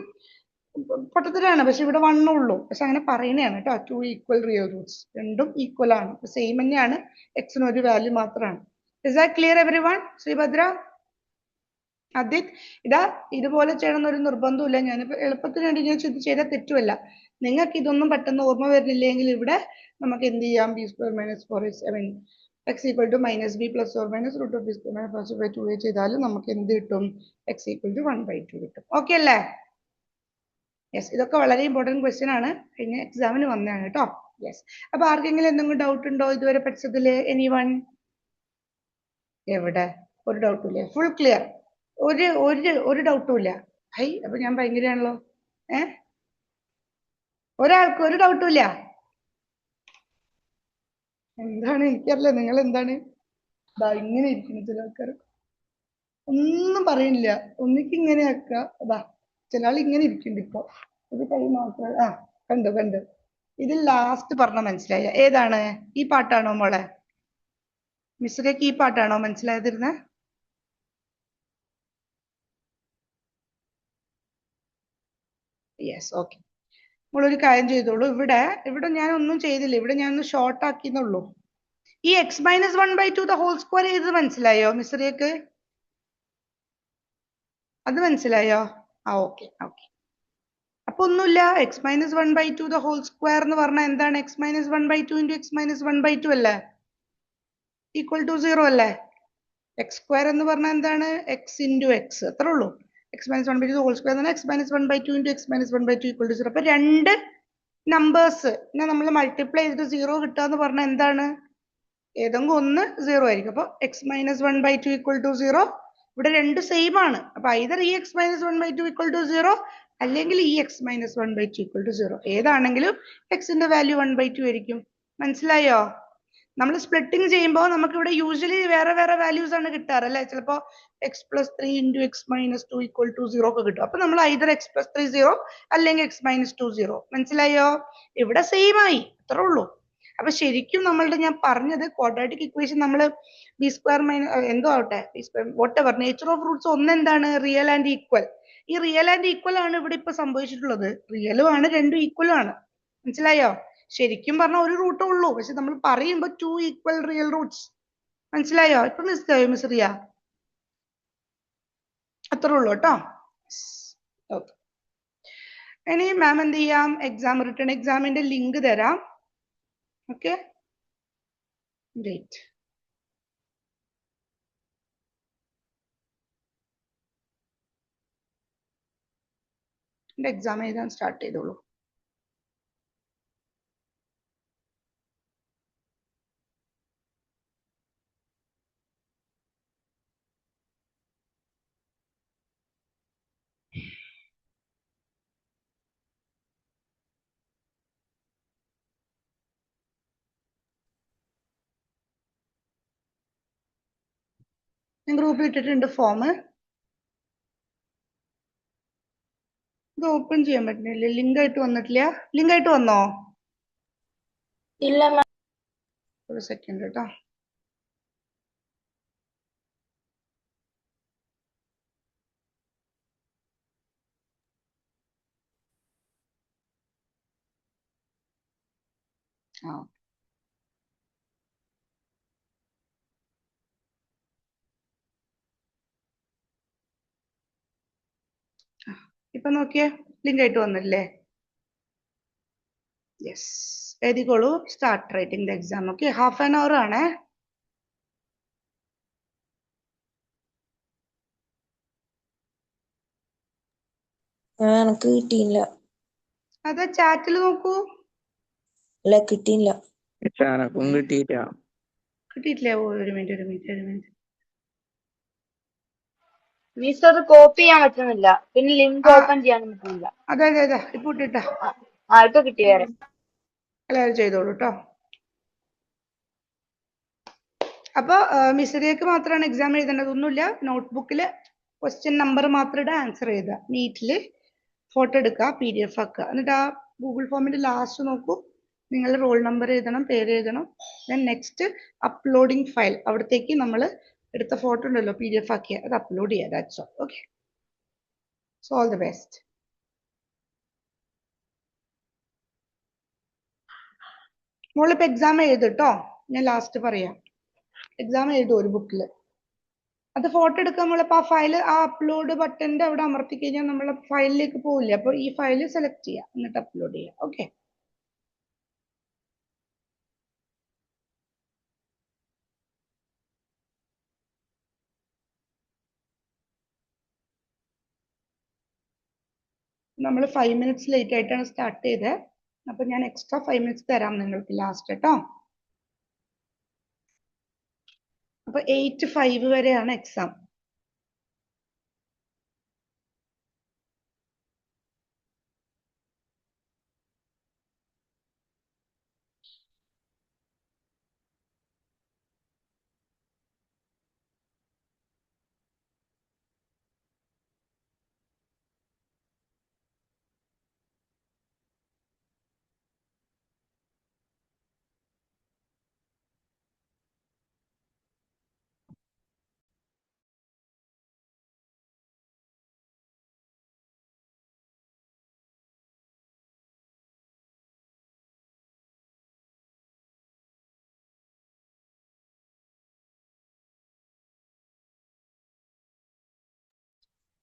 പൊട്ടത്തിലാണ്, പക്ഷെ ഇവിടെ 1 ഉള്ളൂ. പക്ഷെ അങ്ങനെ പറയുന്നതാണ് കേട്ടോ. 2 ഈക്വൽ റിയൽ റൂട്ട്സ് രണ്ടും ഈക്വൽ ആണ്, സെയിം തന്നെയാണ്. എക്സിന് ഒരു വാല്യൂ മാത്രമാണ്. Is that clear everyone? Sreebhadra, Adith, ഇതുപോലെ ചെയ്യണം എന്നൊരു നിർബന്ധമില്ല. ഞാനിപ്പോ എളുപ്പത്തിന് വേണ്ടി ഞാൻ ചെയ്ത തെറ്റുമല്ല. നിങ്ങൾക്ക് ഇതൊന്നും പെട്ടെന്ന് ഓർമ്മ വരുന്നില്ലെങ്കിൽ ഇവിടെ നമുക്ക് എന്ത് ചെയ്യാം? B square minus 4 x equal to minus b plus or minus root of b square minus 2 ചെയ്താലും നമുക്ക് എന്ത് കിട്ടും? എക്സ് ഈക്വൽ ടു 1/2 കിട്ടും. ഓക്കെ അല്ലേ? യെസ്, ഇതൊക്കെ വളരെ ഇമ്പോർട്ടന്റ് ക്വസ്റ്റ്യൻ ആണ്. കഴിഞ്ഞ എക്സാമിന് വന്നതാണ് കേട്ടോ. യെസ്, അപ്പൊ ആർക്കെങ്കിലും എന്തെങ്കിലും ഡൗട്ട് ഉണ്ടോ ഇതുവരെ പഠിച്ചതില്? എനിവൺ? എവിടെ? ഒരു ഡൗട്ടും ഇല്ല. Full clear. ഒരു ഡൗട്ടും ഇല്ല. ഹൈ, അപ്പൊ ഞാൻ ഭയങ്കരയാണല്ലോ. ഒരാൾക്ക് ഒരു ഡൗട്ടും ഇല്ല? എന്താണ് എനിക്കറിയില്ല. നിങ്ങൾ എന്താണ് ഇങ്ങനെ ഇരിക്കുന്നു? ചില ആൾക്കാർ ഒന്നും പറയുന്നില്ല. ഒന്നിക്ക് ഇങ്ങനെ ആക്കുക. ചില ആൾ ഇങ്ങനെ ഇരിക്കുന്നുണ്ട്. ഇപ്പൊ ഒരു കൈ മാത്രം. കണ്ടു. ഇതിൽ ലാസ്റ്റ് പറഞ്ഞ മനസ്സിലായ ഏതാണ്? ഈ പാട്ടാണോ മോളെ? മിസ്രയ്ക്ക് ഈ പാട്ടാണോ മനസ്സിലായതിരുന്നേ? Yes, okay. നമ്മളൊരു കാര്യം ചെയ്തോളൂ. ഇവിടെ ഞാൻ ഒന്നും ചെയ്തില്ല. ഇവിടെ ഞാൻ ഒന്ന് ഷോർട്ട് ആക്കിയെന്നുള്ളൂ. ഈ x minus 1/2 the whole square ചെയ്തത് മനസ്സിലായോ മിസ്രിയക്ക്? അത് മനസ്സിലായോ? ഓക്കെ. അപ്പൊ ഒന്നുമില്ല. X minus 1/2 the whole square എന്ന് പറഞ്ഞാൽ എന്താണ്? X minus 1/2 into x minus 1/2 അല്ലേ? ഈക്വൽ ടു 0 അല്ലേ? എക്സ് സ്ക്വയർ എന്ന് പറഞ്ഞാൽ എന്താണ്? എക്സ് ഇൻറ്റു എക്സ്, അത്രേ ഉള്ളൂ. എക്സ് മൈനസ് 1/2 ഹോൾ സ്ക്വയർ എന്ന് പറഞ്ഞാൽ x minus 1/2 into x minus 1/2 equal to 0. അപ്പൊ രണ്ട് നമ്പേഴ്സ് നമ്മൾ മൾട്ടിപ്ലൈ ചെയ്തിട്ട് 0 കിട്ടുക എന്ന് പറഞ്ഞാൽ എന്താണ്? ഏതെങ്കിലും ഒന്ന് 0 ആയിരിക്കും. അപ്പൊ എക്സ് മൈനസ് 1/2 ഈക്വൽ ടു 0. ഇവിടെ രണ്ട് സെയിം ആണ്. അപ്പൊ ഐദർ ഈ എക്സ് മൈനസ് 1/2 ഈക്വൽ ടു 0 അല്ലെങ്കിൽ ഈ എക്സ് മൈനസ് 1/2 ഈക്വൽ ടു 0. ഏതാണെങ്കിലും എക്സിന്റെ വാല്യൂ 1/2 ആയിരിക്കും. മനസ്സിലായോ? നമ്മൾ സ്പ്ലിറ്റിംഗ് ചെയ്യുമ്പോൾ നമുക്ക് ഇവിടെ യൂഷ്വലി വേറെ വാല്യൂസ് ആണ് കിട്ടാറ് അല്ലെ? ചിലപ്പോ x plus 3 into x minus 2 equal to 0 ഒക്കെ കിട്ടും. അപ്പൊ നമ്മൾ ഐദർ എക്സ് പ്ലസ് 3 0 അല്ലെങ്കിൽ എക്സ് മൈനസ് 2 0. മനസ്സിലായോ? ഇവിടെ സെയിം ആയി, അത്രേ ഉള്ളൂ. അപ്പൊ ശരിക്കും നമ്മളുടെ ഞാൻ പറഞ്ഞത് ക്വാഡ്രാറ്റിക് ഇക്വേഷൻ നമ്മൾ ബി സ്ക്വയർ മൈനസ് എന്തോ ആവട്ടെ, വോട്ടെവർ നേച്ചർ ഓഫ് റൂട്ട്സ് എന്താണ്? Real and equal. ഈ റിയൽ ആൻഡ് ഈക്വൽ ആണ് ഇവിടെ ഇപ്പൊ സംഭവിച്ചിട്ടുള്ളത്. റിയലും ആണ്, രണ്ടും ഈക്വലും ആണ്. മനസ്സിലായോ? ശരിക്കും പറഞ്ഞാൽ ഒരു റൂട്ടേ ഉള്ളൂ, പക്ഷെ നമ്മൾ പറയുമ്പോൾ 2 ഈക്വൽ റിയൽ റൂട്ട്സ്. മനസ്സിലായോ? ഇപ്പൊ മനസ്സിലായോ മിസ്റിയ? അത്രേ ഉള്ളൂ കേട്ടോ. ഓക്കെ, ഇനി മാം എന്ത് ചെയ്യാം? റിട്ടേൺ എക്സാമിന്റെ ലിങ്ക് തരാം. Okay, great. എക്സാം എഴുതാൻ സ്റ്റാർട്ട് ചെയ്തോളൂ. ഞാൻ ഗ്രൂപ്പിൽ ഇട്ടിട്ടുണ്ട് ഫോം. ഇത് ഓപ്പൺ ചെയ്യാൻ പറ്റുന്നില്ല, ലിങ്ക് ആയിട്ട് വന്നിട്ടില്ല. ലിങ്ക് ആയിട്ട് വന്നോ? ഇല്ല മാം. ഒരു സെക്കൻഡ് കേട്ടോ. ആ ഇപ്പൊ നോക്കിയേ, ലിങ്ക് ആയിട്ട് വന്നില്ലേ? യെസ്, എഴുതിക്കോളൂ. Start writing the exam. Okay, half an hour ആണേ. എനിക്ക് കിട്ടിയില്ല. അത് ചാറ്റിൽ നോക്കൂ. ഇല്ല, കിട്ടിയില്ല. എനക്കും കിട്ടിയില്ല. കിട്ടിയിട്ടില്ലേ? ഓ, ഒരു മിനിറ്റ്. മിസ് അത് കോപ്പി ചെയ്യാൻ പറ്റുന്നില്ല. പിന്നെ ലിങ്ക് ആ. ഓപ്പൺ ചെയ്യാനും പറ്റുന്നില്ല. അതെ ഇപ്പൊ ഇട്ടിട്ടാ. ഇപ്പൊ കിട്ടി വേറെ. എല്ലാവരും ചെയ്തോളൂ കേട്ടോ. അപ്പൊ മിസ്രിയക്ക് മാത്രമാണ് എക്സാം എഴുതേണ്ടത്, ഒന്നുമില്ല. നോട്ട്ബുക്കിൽ ക്വസ്റ്റ്യൻ നമ്പർ മാത്രം ഇടുക, ആൻസർ എഴുതുക. നീറ്റിൽ ഫോട്ടോ എടുക്കുക, PDF ആക്കുക. എന്നിട്ട് ആ ഗൂഗിൾ ഫോമിന്റെ ലാസ്റ്റ് നോക്കൂ, നിങ്ങളുടെ റോൾ നമ്പർ എഴുതണം, പേര് എഴുതണം. ദെൻ നെക്സ്റ്റ് അപ്ലോഡിംഗ് ഫയൽ, അവിടത്തേക്ക് നമ്മൾ എടുത്ത ഫോട്ടോ ഉണ്ടല്ലോ PDF ആക്കിയ, അത് അപ്ലോഡ് ചെയ്യുക. That's all. Okay, so all the best. മോളിപ്പോ എക്സാം എഴുതട്ടോ, ഞാൻ ലാസ്റ്റ് പറയാം. എക്സാം എഴുതും ഒരു ബുക്കിൽ. അത് ഫോട്ടോ എടുക്കാൻ നമ്മളിപ്പോ ആ ഫയൽ, ആ അപ്ലോഡ് ബട്ടന്റെ അവിടെ അമർത്തി കഴിഞ്ഞാൽ നമ്മളെ ഫയലിലേക്ക് പോവില്ല. അപ്പൊ ഈ ഫയൽ സെലക്ട് ചെയ്യുക, എന്നിട്ട് അപ്ലോഡ് ചെയ്യുക. ഓക്കെ, നമ്മൾ 5 മിനിറ്റ്സ് ലേറ്റ് ആയിട്ടാണ് സ്റ്റാർട്ട് ചെയ്തത്. അപ്പൊ ഞാൻ എക്സ്ട്രാ 5 മിനിറ്റ്സ് തരാം നിങ്ങൾക്ക് ലാസ്റ്റ് കേട്ടോ. അപ്പൊ 8 to 5 വരെയാണ് എക്സാം.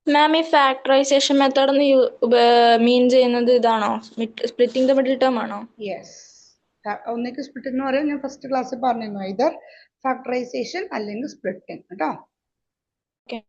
മാം, ഈ ഫാക്ടറൈസേഷൻ മെത്തേഡ് മീൻ ചെയ്യുന്നത് ഇതാണോ? സ്പ്ലിറ്റിംഗ് ദ മിഡിൽ ടേം ആണോ? യെസ്, ഒന്നിക്ക് സ്പ്ലിറ്റ് എന്ന് പറയാൻ ഞാൻ ഫസ്റ്റ് ക്ലാസ്സിൽ പറഞ്ഞിരുന്നു. ഇതർ ഫാക്ടറൈസേഷൻ അല്ലെങ്കിൽ സ്പ്ലിറ്റിംഗ് കേട്ടോ. Okay.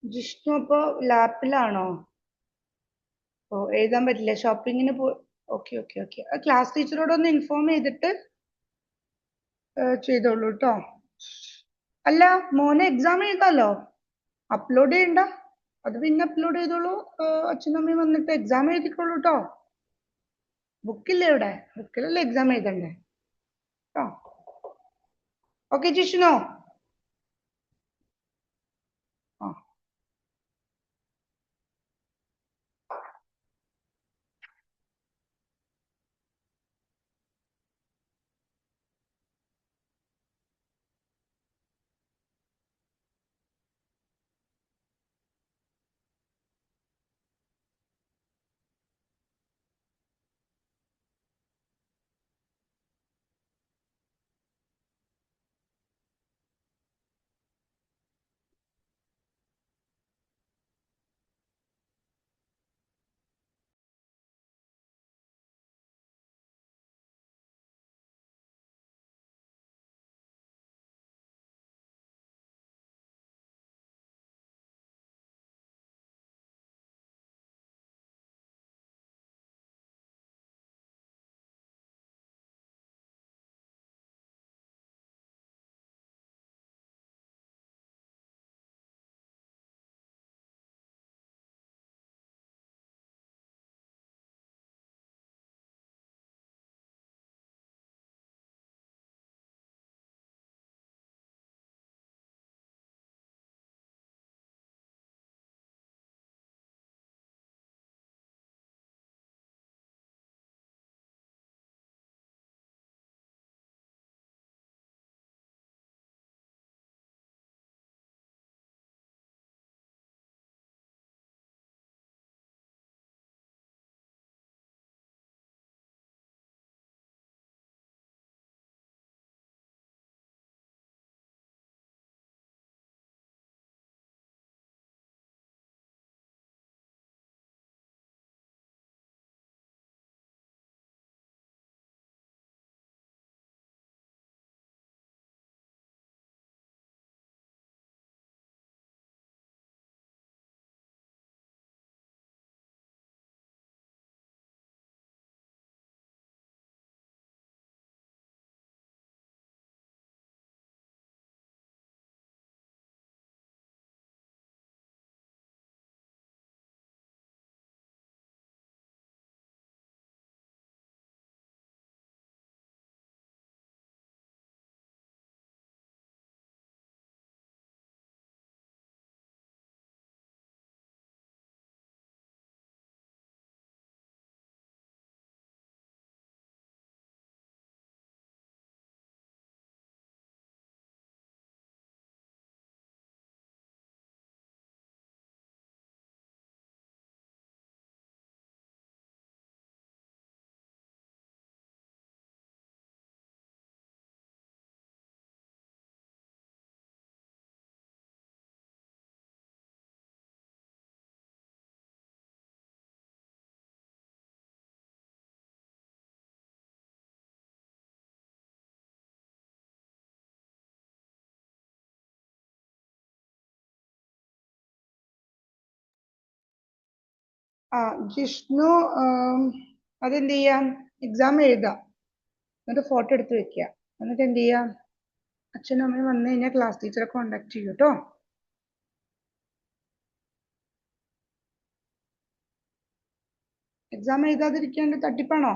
ജിഷ്ണു അപ്പൊ ലാപ്പിലാണോ? ഓ എഴുതാൻ പറ്റില്ല, ഷോപ്പിങ്ങിന് പോ. ഓക്കെ ഓക്കെ ഓക്കെ, ക്ലാസ് ടീച്ചറോട് ഒന്ന് ഇൻഫോം ചെയ്തിട്ട് ചെയ്തോളൂ കേട്ടോ. അല്ല മോനെ എക്സാം എഴുതാലോ, അപ്ലോഡ് ചെയ്യണ്ട, അത് പിന്നെ അപ്ലോഡ് ചെയ്തോളൂ. അച്ഛനും അമ്മയും വന്നിട്ട് എക്സാം എഴുതിക്കോളൂ കേട്ടോ. ബുക്കില്ലേ ഇവിടെ, ബുക്കിലല്ലേ എക്സാം എഴുതണ്ടേ കേട്ടോ. ഓക്കെ ജിഷ്ണു. ആ ആ ജിഷ്ണു, അതെന്ത് ചെയ്യാം, എക്സാം എഴുതാം, എന്നിട്ട് ഫോട്ടോ എടുത്ത് വെക്കുക. എന്നിട്ട് എന്ത് ചെയ്യാം, അച്ഛനും അമ്മയും വന്നു കഴിഞ്ഞാൽ ക്ലാസ് ടീച്ചറെ കോണ്ടാക്ട് ചെയ്യൂ കേട്ടോ. എക്സാം എഴുതാതിരിക്കാണ്ട് തട്ടിപ്പാണോ?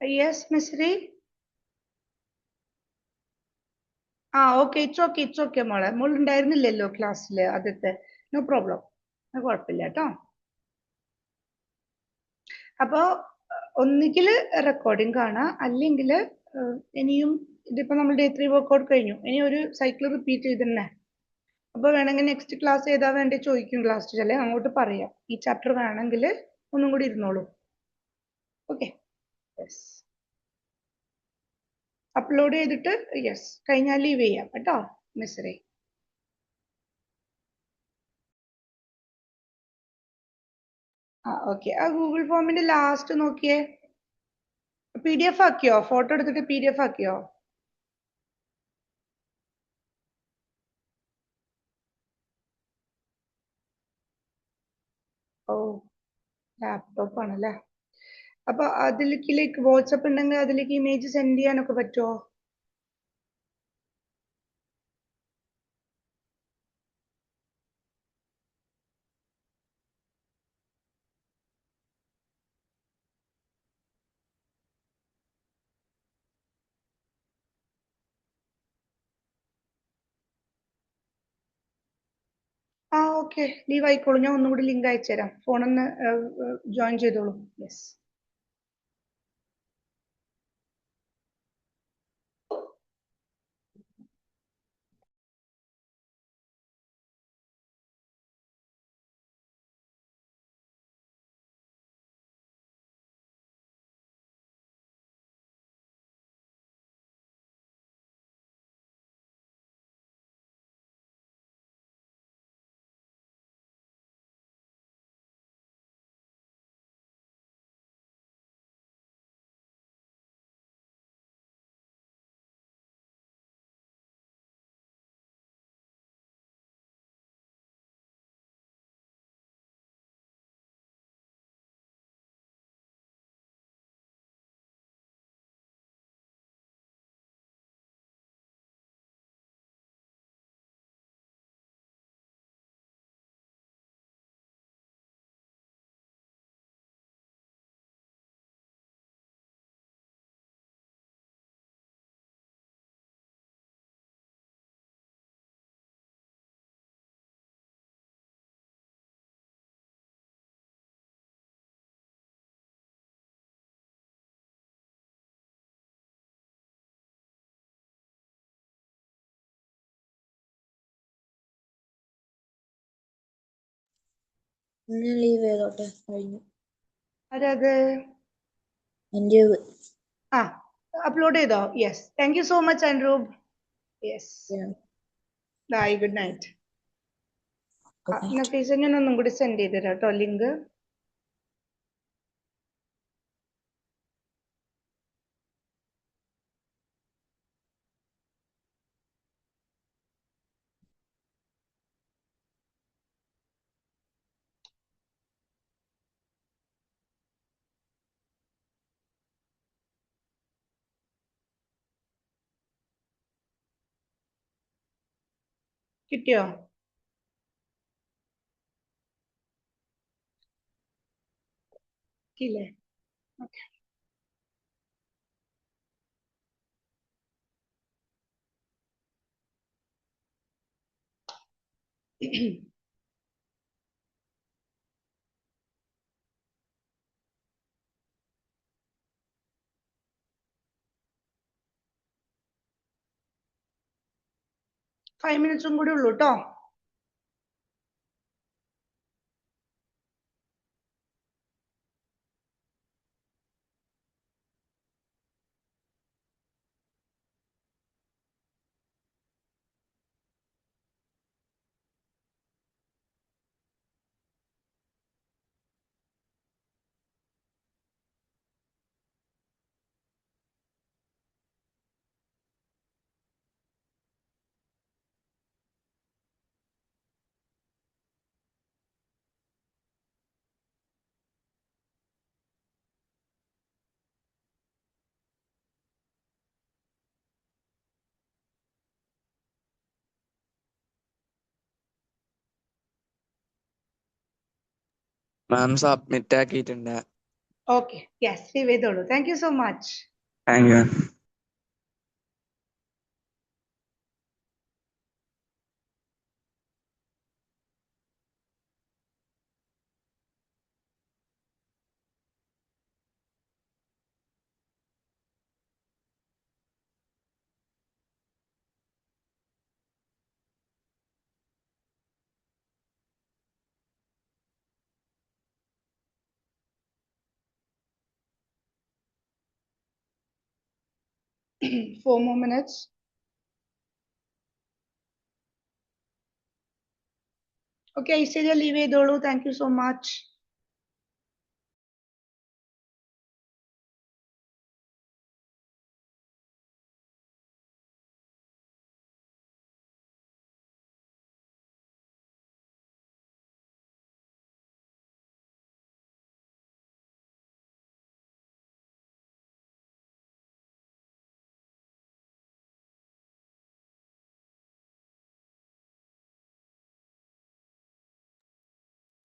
യെസ് മിസ്രി. ആ ഓക്കെ, ഇറ്റ്സ് ഓക്കെ മോളെ. മോൾ ഉണ്ടായിരുന്നില്ലല്ലോ ക്ലാസ്സിൽ ആദ്യത്തെ. നോ പ്രോബ്ലം, കുഴപ്പമില്ല കേട്ടോ. അപ്പോ ഒന്നുകിൽ റെക്കോർഡിംഗ് കാണാം, അല്ലെങ്കിൽ ഇനിയും ഇതിപ്പോ നമ്മൾ ഡേ 3 വർക്കൗട്ട് കഴിഞ്ഞു, ഇനി ഒരു സൈക്കിൾ റിപ്പീറ്റ് ചെയ്തിരുന്നേ. അപ്പൊ വേണമെങ്കിൽ നെക്സ്റ്റ് ക്ലാസ് ഏതാ വേണ്ടി ചോദിക്കും ക്ലാസ് ടീച്ചർ, അല്ലെ അങ്ങോട്ട് പറയാം. ഈ ചാപ്റ്റർ വേണമെങ്കിൽ ഒന്നും കൂടി ഇരുന്നോളൂ. Okay, yes. അപ്ലോഡ് ചെയ്തിട്ട് യെസ് കഴിഞ്ഞാൽ ലീവ് ചെയ്യാം കേട്ടോ മിസ്സറേ. ആ ഓക്കെ. ആ ഗൂഗിൾ ഫോമിന്റെ ലാസ്റ്റ് നോക്കിയേ, PDF ആക്കിയോ? ഫോട്ടോ എടുത്തിട്ട് PDF ആക്കിയോ? ഓ, ലാപ്ടോപ്പ് ആണല്ലേ. അപ്പൊ അതിലേക്ക് വാട്സപ്പ് ഉണ്ടെങ്കിൽ അതിലേക്ക് ഇമേജ് സെൻഡ് ചെയ്യാനൊക്കെ പറ്റുമോ? ആ ഓക്കെ, ലീവ് ആയിക്കോളൂ. ഞാൻ ഒന്നുകൂടി ലിങ്ക് അയച്ചു തരാം. ഫോണൊന്ന് ജോയിൻ ചെയ്തോളൂ. യെസ്. ലീവ് ചെയ്തോട്ടെ, കഴിഞ്ഞു. അതായത് എൻ്റെ ആ അപ്ലോഡ് ചെയ്തോ? Yes, thank you so much അൻറൂബ്. Yes, bye, good night. Nafeesa ഞാൻ ഒന്നും കൂടി സെൻഡ് ചെയ്ത് തരാം കേട്ടോ ലിങ്ക്. കിട്ടിയോ? ഇല്ലേ? ഓക്കെ. ഫൈവ് മിനിറ്റ്സും കൂടി ഉള്ളൂ കേട്ടോ. മാം സബ്മിറ്റ് ആക്കിയിട്ടുണ്ട്. ഓക്കെ യെസ് ലീവ് ചെയ്തോളൂ. Thank you so much. Thank you. Four more minutes. Okay, Aishwarya, leave ചെയ്തോളൂ. Thank you so much.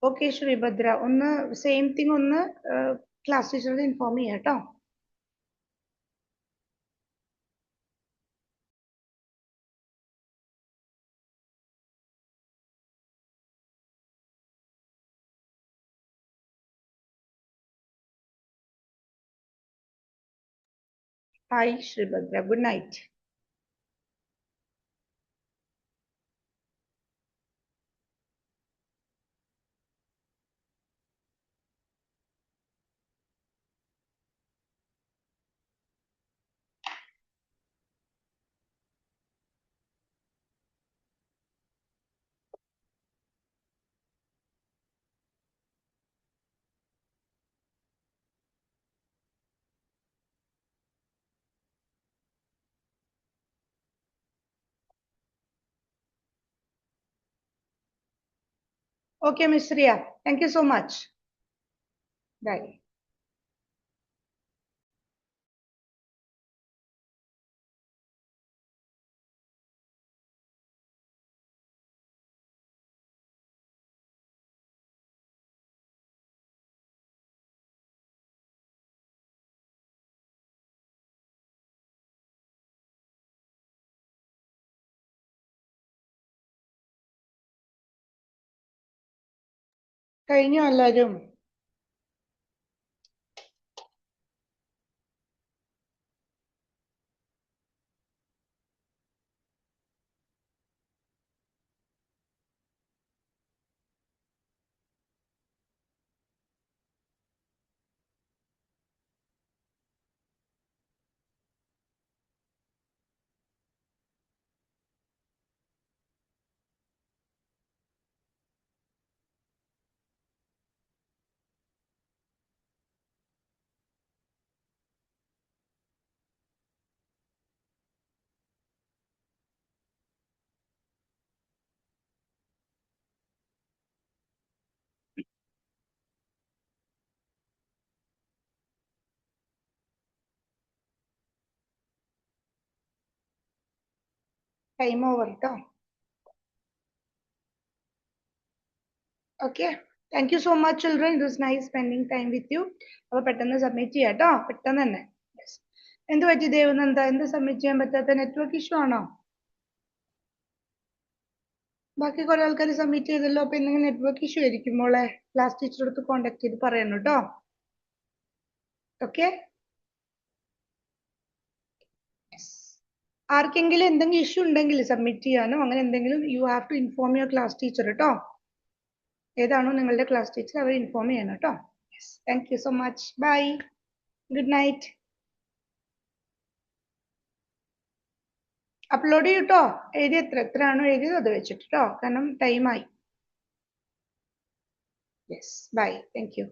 Okay Sreebhadra, ഒന്ന് സെയിം തിങ് ഒന്ന് ക്ലാസ് ടീച്ചറിനെ ഇൻഫോം ചെയ്യാം കേട്ടോ. Hi Sreebhadra, good night. Okay, Miss Ria, thank you so much. Bye. കഴിഞ്ഞോ എല്ലാവരും? Time over കേട്ടോ. Okay, thank you so much children, it was nice spending time with you. അപ്പൊ പെട്ടെന്ന് സബ്മിറ്റ് ചെയ്യാം കേട്ടോ, പെട്ടെന്ന് തന്നെ. എന്ത് പറ്റി ദേവനന്ദ, എന്ത് സബ്മിറ്റ് ചെയ്യാൻ പറ്റാത്ത? നെറ്റ്വർക്ക് ഇഷ്യൂ ആണോ? ബാക്കി കുറെ ആൾക്കാർ സബ്മിറ്റ് ചെയ്തല്ലോ, അപ്പൊ എന്തെങ്കിലും നെറ്റ്വർക്ക് ഇഷ്യൂ ആയിരിക്കും മോളെ. ക്ലാസ് ടീച്ചർ അടുത്ത് കോൺടാക്ട് ചെയ്ത് പറയണം കേട്ടോ. ഓക്കെ, ആർക്കെങ്കിലും എന്തെങ്കിലും ഇഷ്യൂ ഉണ്ടെങ്കിൽ സബ്മിറ്റ് ചെയ്യാനോ അങ്ങനെ എന്തെങ്കിലും you have to inform your class teacher കേട്ടോ. ഏതാണോ നിങ്ങളുടെ ക്ലാസ് ടീച്ചർ അവർ ഇൻഫോം ചെയ്യണം കേട്ടോ. Thank you so much, bye, good night. Upload ചെയ്യൂട്ടോ, എഴുതി എത്രയാണോ എഴുതിയത് അത് വെച്ചിട്ടോ, കാരണം ടൈമായി. Yes, bye, thank U.